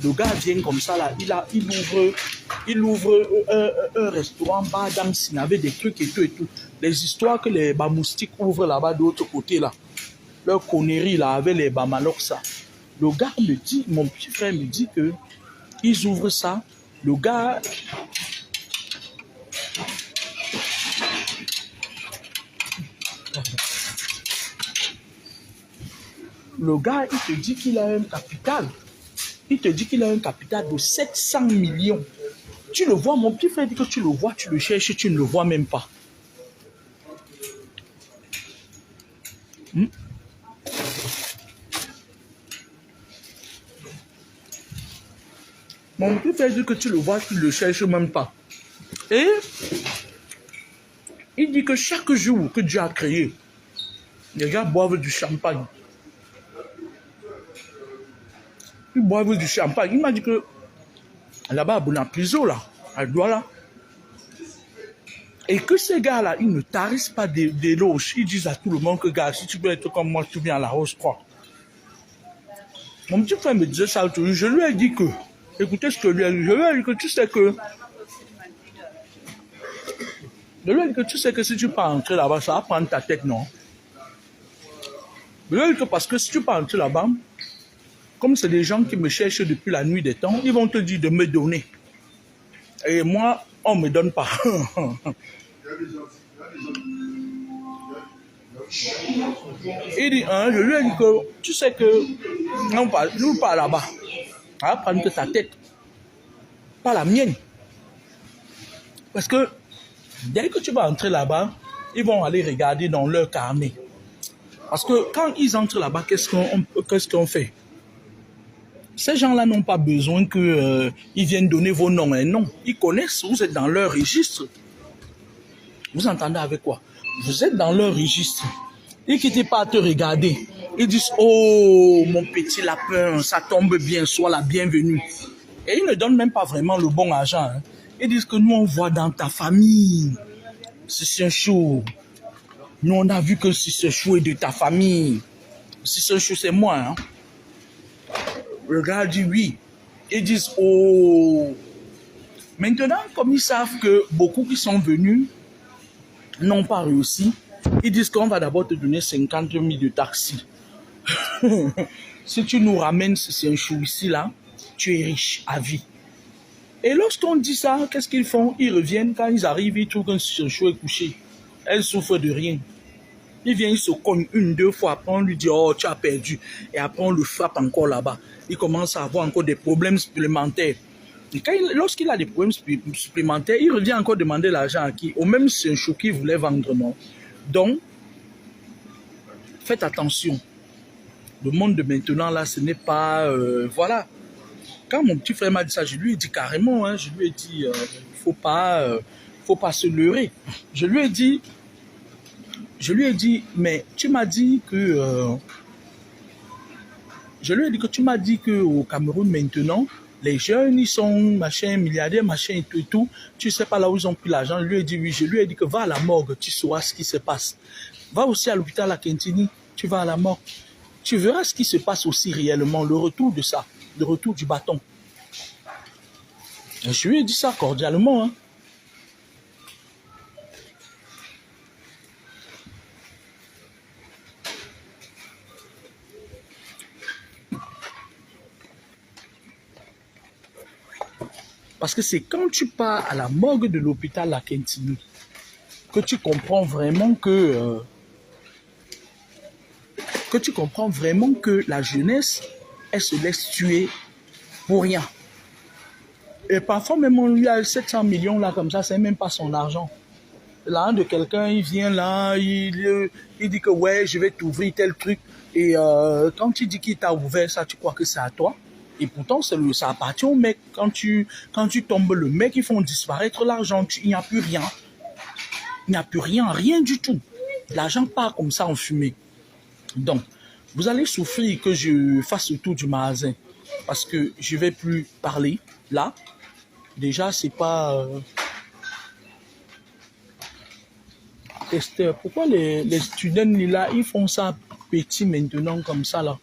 le gars vient comme ça là, il ouvre un restaurant bar dans avec des trucs et tout et tout. Les histoires que les moustiques ouvrent là-bas de l'autre côté là. Leur connerie là avec les bamaloks ça. Le gars me dit, mon petit frère me dit que ils ouvrent ça. Le gars il te dit qu'il a un capital. Il te dit qu'il a un capital de 700 millions. Tu le vois, mon petit frère dit que tu le vois, tu le cherches, tu ne le vois même pas. Mon petit frère dit que tu le vois, tu ne le cherches même pas. Et il dit que chaque jour que Dieu a créé, les gens boivent du champagne. Ils boivent du champagne. Il m'a dit que là-bas à Bonapiso, là, à Douala, et que ces gars-là, ils ne tarissent pas des loges. Ils disent à tout le monde que, gars, si tu veux être comme moi, tu viens à la Rose-Croix. Mon petit frère me disait ça. Je lui ai dit que, écoutez ce que lui a dit. Je lui ai dit que tu sais que, si tu pars entrer là-bas, ça va prendre ta tête, non? Je lui ai dit que parce que si tu pars entrer là-bas, comme c'est des gens qui me cherchent depuis la nuit des temps, ils vont te dire de me donner. Et moi, on ne me donne pas. Il dit, hein, je lui ai dit que, tu sais que, nous pas là-bas. Ça va prendre que ta tête. Pas la mienne. Parce que, dès que tu vas entrer là-bas, ils vont aller regarder dans leur carnet. Parce que quand ils entrent là-bas, qu'est-ce qu'on fait? Ces gens-là n'ont pas besoin qu'ils viennent donner vos noms. Hein. Non, ils connaissent, vous êtes dans leur registre. Vous entendez avec quoi? Vous êtes dans leur registre. Ils quittent pas à te regarder. Ils disent, oh, mon petit lapin, ça tombe bien, sois la bienvenue. Et ils ne donnent même pas vraiment le bon argent. Hein. Ils disent que nous, on voit dans ta famille. C'est un chou. Nous, on a vu que si ce chou est de ta famille. Si ce chou, c'est moi. Hein. Le gars dit oui. Ils disent, oh. Maintenant, comme ils savent que beaucoup qui sont venus n'ont pas réussi, ils disent qu'on va d'abord te donner 50 000 de taxi. Si tu nous ramènes c'est un chou ici, là, tu es riche à vie. Et lorsqu'on dit ça, qu'est-ce qu'ils font? Ils reviennent, quand ils arrivent, ils trouvent qu'un chou est couché. Elle souffre de rien. Il vient, il se cogne une, deux fois, après on lui dit, oh, tu as perdu. Et après on le frappe encore là-bas. Il commence à avoir encore des problèmes supplémentaires. Et lorsqu'il a des problèmes supplémentaires, il revient encore demander l'argent à qui? Au même c'est un chou qu'il voulait vendre, non? Donc, faites attention. Le monde de maintenant, là, ce n'est pas... voilà. Quand mon petit frère m'a dit ça, je lui ai dit carrément, hein, je lui ai dit, faut pas se leurrer. Je lui ai dit, mais tu m'as dit que... je lui ai dit que tu m'as dit qu'au Cameroun, maintenant, les jeunes, ils sont machin, milliardaires, machin et tout. Tu sais pas là où ils ont pris l'argent. Je lui ai dit oui. Je lui ai dit que va à la morgue, tu sauras ce qui se passe. Va aussi à l'hôpital à Kentini, tu vas à la morgue. Tu verras ce qui se passe aussi réellement, le retour de ça, le retour du bâton. Et je lui ai dit ça cordialement. Hein. Parce que c'est quand tu pars à la morgue de l'hôpital à Kentini que tu comprends vraiment que la jeunesse, elle se laisse tuer pour rien. Et parfois même on lui a 700 millions là comme ça, c'est même pas son argent. L'argent de quelqu'un, il vient là, il dit que ouais, je vais t'ouvrir tel truc. Et quand tu dis qu'il t'a ouvert ça, tu crois que c'est à toi. Et pourtant, ça appartient au mec. Quand tu tombes le mec, ils font disparaître l'argent. Il n'y a plus rien. Il n'y a plus rien, rien du tout. L'argent part comme ça en fumée. Donc, vous allez souffrir que je fasse le tour du magasin. Parce que je ne vais plus parler là. Déjà, c'est pas... testeur. Pourquoi les students là, ils font ça petit maintenant comme ça là?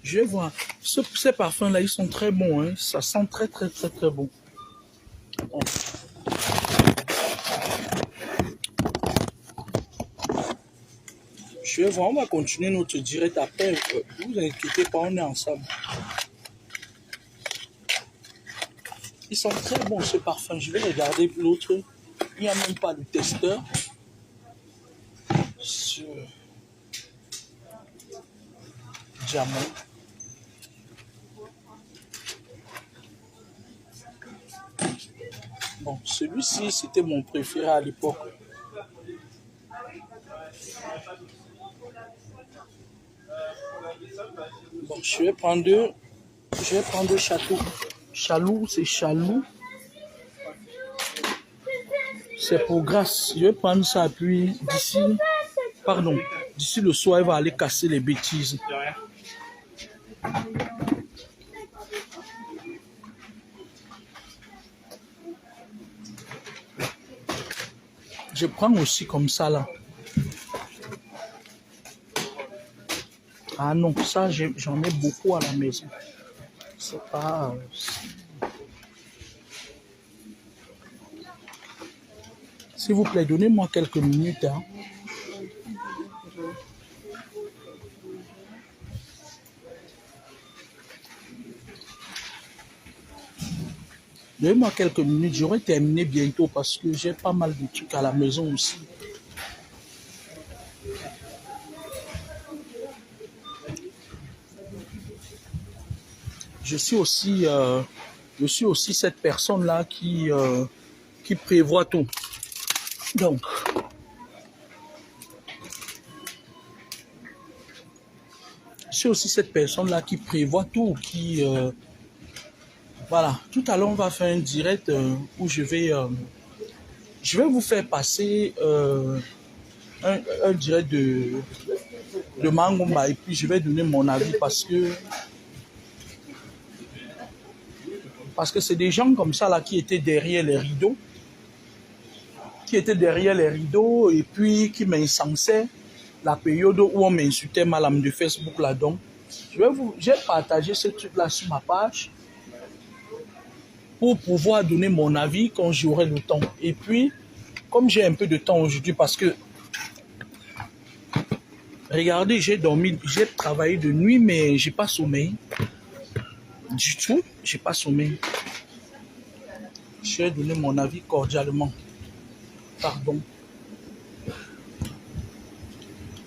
Je vais voir. Ces parfums là, ils sont très bons. Hein. Ça sent très très très très bon. Bon. Je vais voir. On va continuer notre direct après. Ne vous inquiétez pas, on est ensemble. Ils sont très bons ces parfums. Je vais regarder l'autre. Il n'y a même pas de testeur. Sur diamant. Bon, celui-ci, c'était mon préféré à l'époque. Bon, je vais prendre château. Chaloux, c'est chaloux. C'est pour grâce. Je vais prendre ça, puis d'ici le soir, il va aller casser les bêtises. Je prends aussi comme ça là. Ah non, ça j'en ai beaucoup à la maison. C'est pas... S'il vous plaît, donnez-moi quelques minutes. Hein. Donnez-moi quelques minutes, j'aurai terminé bientôt parce que j'ai pas mal de trucs à la maison aussi. Je suis aussi cette personne-là qui prévoit tout. Donc, je suis aussi cette personne-là qui prévoit tout, qui... voilà, tout à l'heure, on va faire un direct où je vais vous faire passer un direct de Mangomba et puis je vais donner mon avis parce que c'est des gens comme ça là qui étaient derrière les rideaux, et puis qui m'incensaient la période où on m'insultait mal de Facebook là. Donc, j'ai partagé ce truc là sur ma page pour pouvoir donner mon avis quand j'aurai le temps. Et puis, comme j'ai un peu de temps aujourd'hui parce que regardez, j'ai travaillé de nuit, mais j'ai pas sommeil. Du tout, j'ai pas sommeil. Je vais donner mon avis cordialement. Pardon.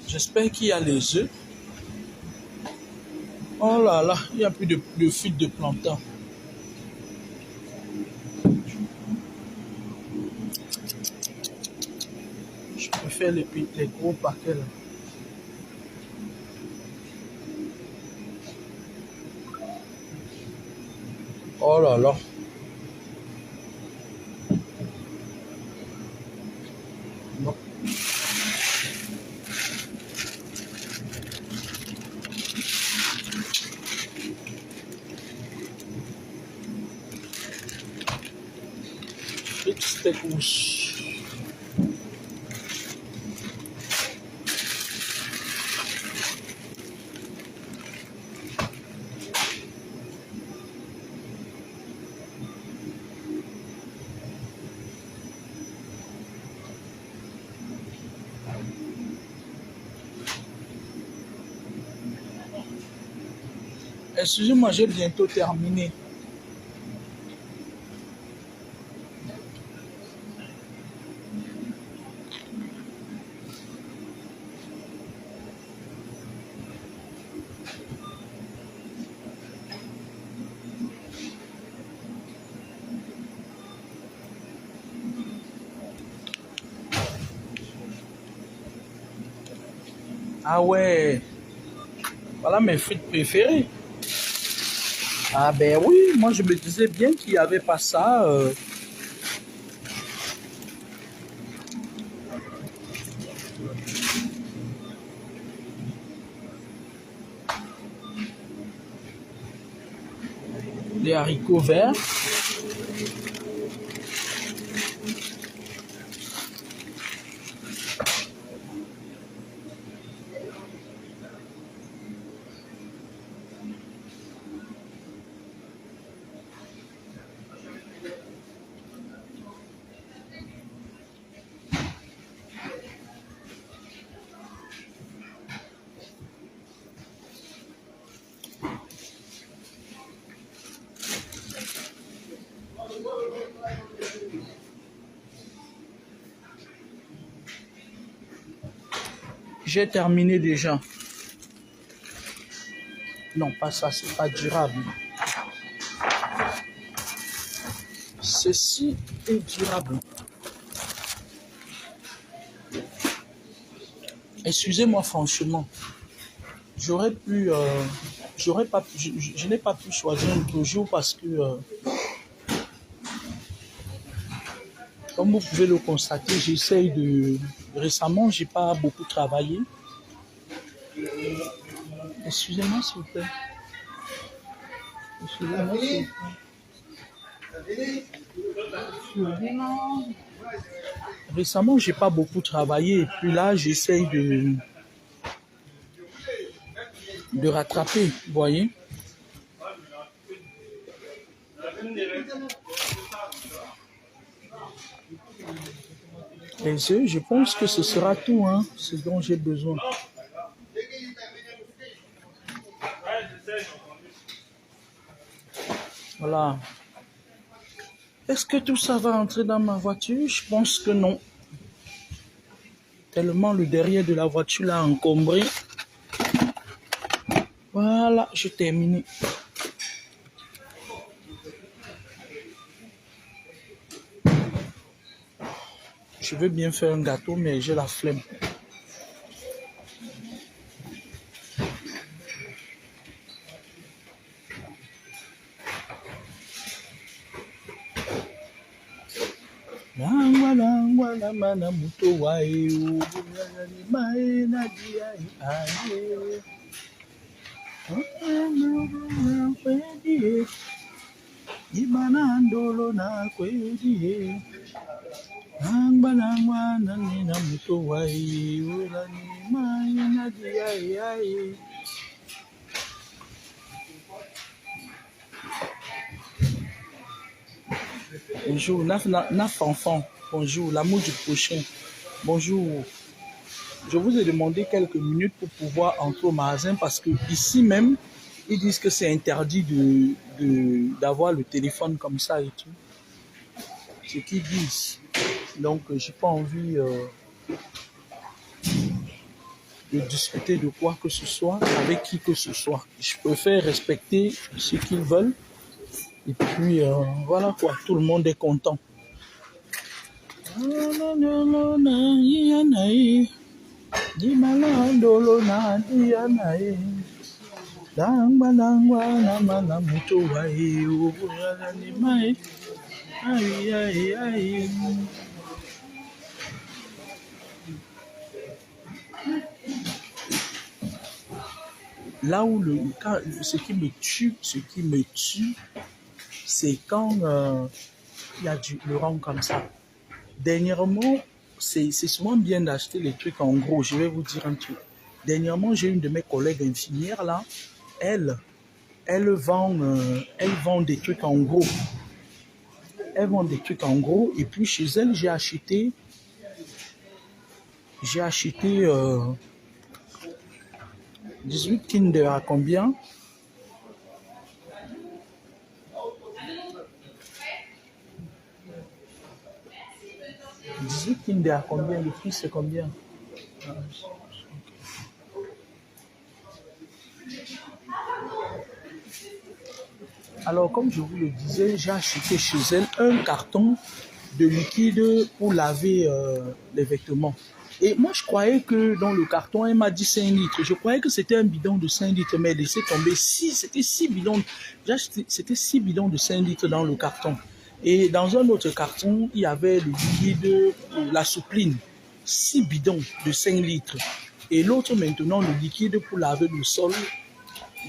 J'espère qu'il y a les œufs. Oh là là, il n'y a plus de fuite de plantain. Je préfère les gros paquets là. Oh là là. Non. Steak rouge. Excusez-moi, j'ai bientôt terminé. Ah ouais, voilà mes frites préférées. Ah ben oui, moi je me disais bien qu'il n'y avait pas ça. Les haricots verts. J'ai terminé déjà. Non, pas ça, c'est pas durable. Ceci est durable. Excusez-moi franchement. J'aurais pu... je n'ai pas pu choisir un autre jour parce que... comme vous pouvez le constater, j'essaye de... Récemment, j'ai pas beaucoup travaillé. Excusez-moi s'il vous plaît. Excusez-moi s'il vous plaît. Récemment, j'ai pas beaucoup travaillé et puis là, j'essaye de rattraper, vous voyez. Les œufs, je pense que ce sera tout, hein, ce dont j'ai besoin. Voilà. Est-ce que tout ça va entrer dans ma voiture? Je pense que non. Tellement le derrière de la voiture l'a encombré. Voilà, j'ai terminé. Je veux bien faire un gâteau, mais j'ai la flemme. mana muto wae mai na dia aye kwedie ibana ndolo na kwedie nangbanangwa nani na muto wae ulani mai na dia aye. Bonjour, Naf enfant. Bonjour, l'amour du prochain. Bonjour. Je vous ai demandé quelques minutes pour pouvoir entrer au magasin parce que ici même, ils disent que c'est interdit d'avoir le téléphone comme ça et tout. Ce qu'ils disent. Donc, j'ai pas envie de discuter de quoi que ce soit avec qui que ce soit. Je préfère respecter ce qu'ils veulent. Et puis, voilà quoi, tout le monde est content. Là où ce qui me tue, c'est quand il y a le rang comme ça. Dernièrement, c'est souvent bien d'acheter les trucs en gros. Je vais vous dire un truc. Dernièrement, j'ai une de mes collègues infirmières là. Elle vend des trucs en gros. Elle vend des trucs en gros. Et puis chez elle, j'ai acheté 18 Kinder à combien? Kinder à combien? Le prix c'est combien? Alors comme je vous le disais, j'ai acheté chez elle un carton de liquide pour laver les vêtements. Et moi je croyais que dans le carton, elle m'a dit 5 litres. Je croyais que c'était un bidon de 5 litres, mais elle laissait tomber 6. C'était 6 bidons. C'était 6 bidons de 5 litres dans le carton. Et dans un autre carton, il y avait le liquide, la soupline, 6 bidons de 5 litres. Et l'autre maintenant, le liquide pour laver le sol,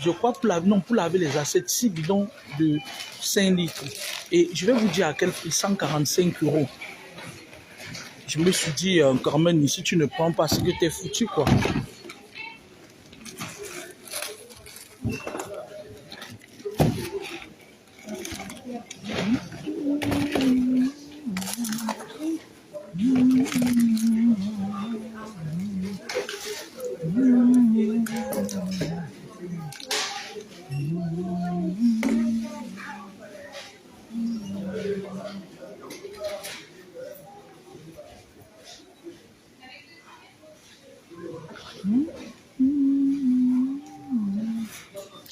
je crois pour laver les assiettes, 6 bidons de 5 litres. Et je vais vous dire à quel prix, 145 €. Je me suis dit, Carmen, si tu ne prends pas, c'est que tu es foutu, quoi.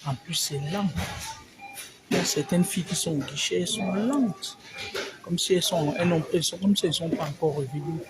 En plus, c'est lent. Il y a certaines filles qui sont au guichet, elles sont lentes. Comme si elles sont pas encore revenues.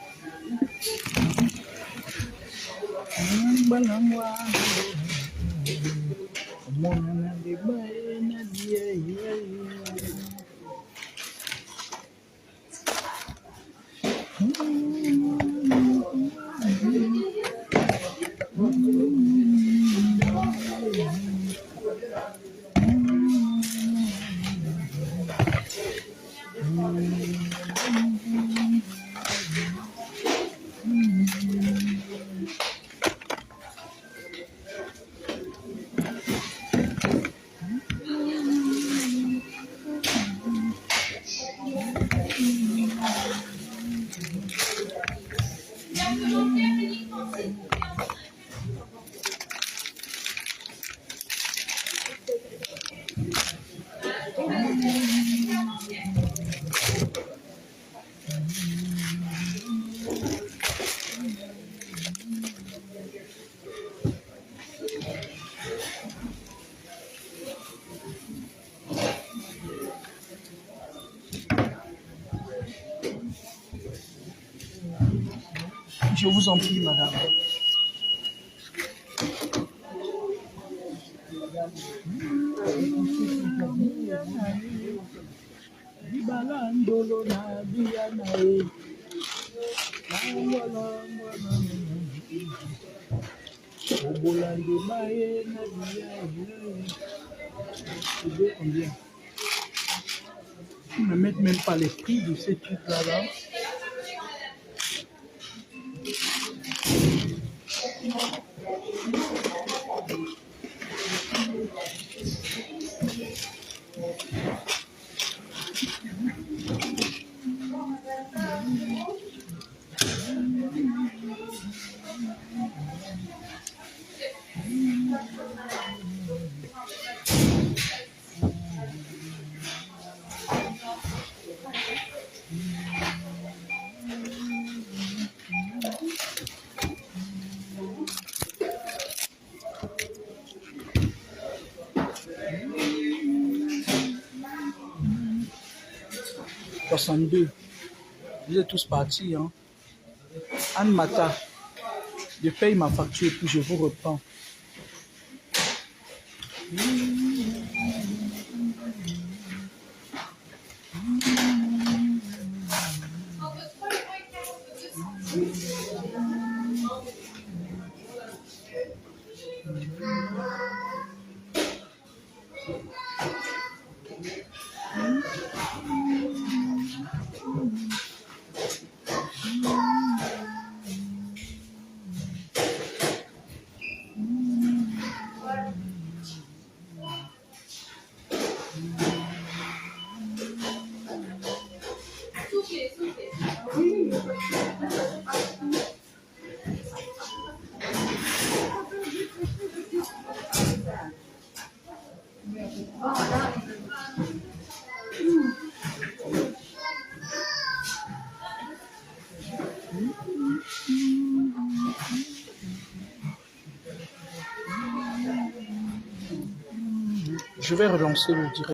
Je vous en prie, madame. Combien? Ils ne mettent même pas les prix de ces trucs-là. Là. Vous êtes tous partis. Hein? Anne Mata, je paye ma facture puis je vous reprends. Je vais relancer le direct.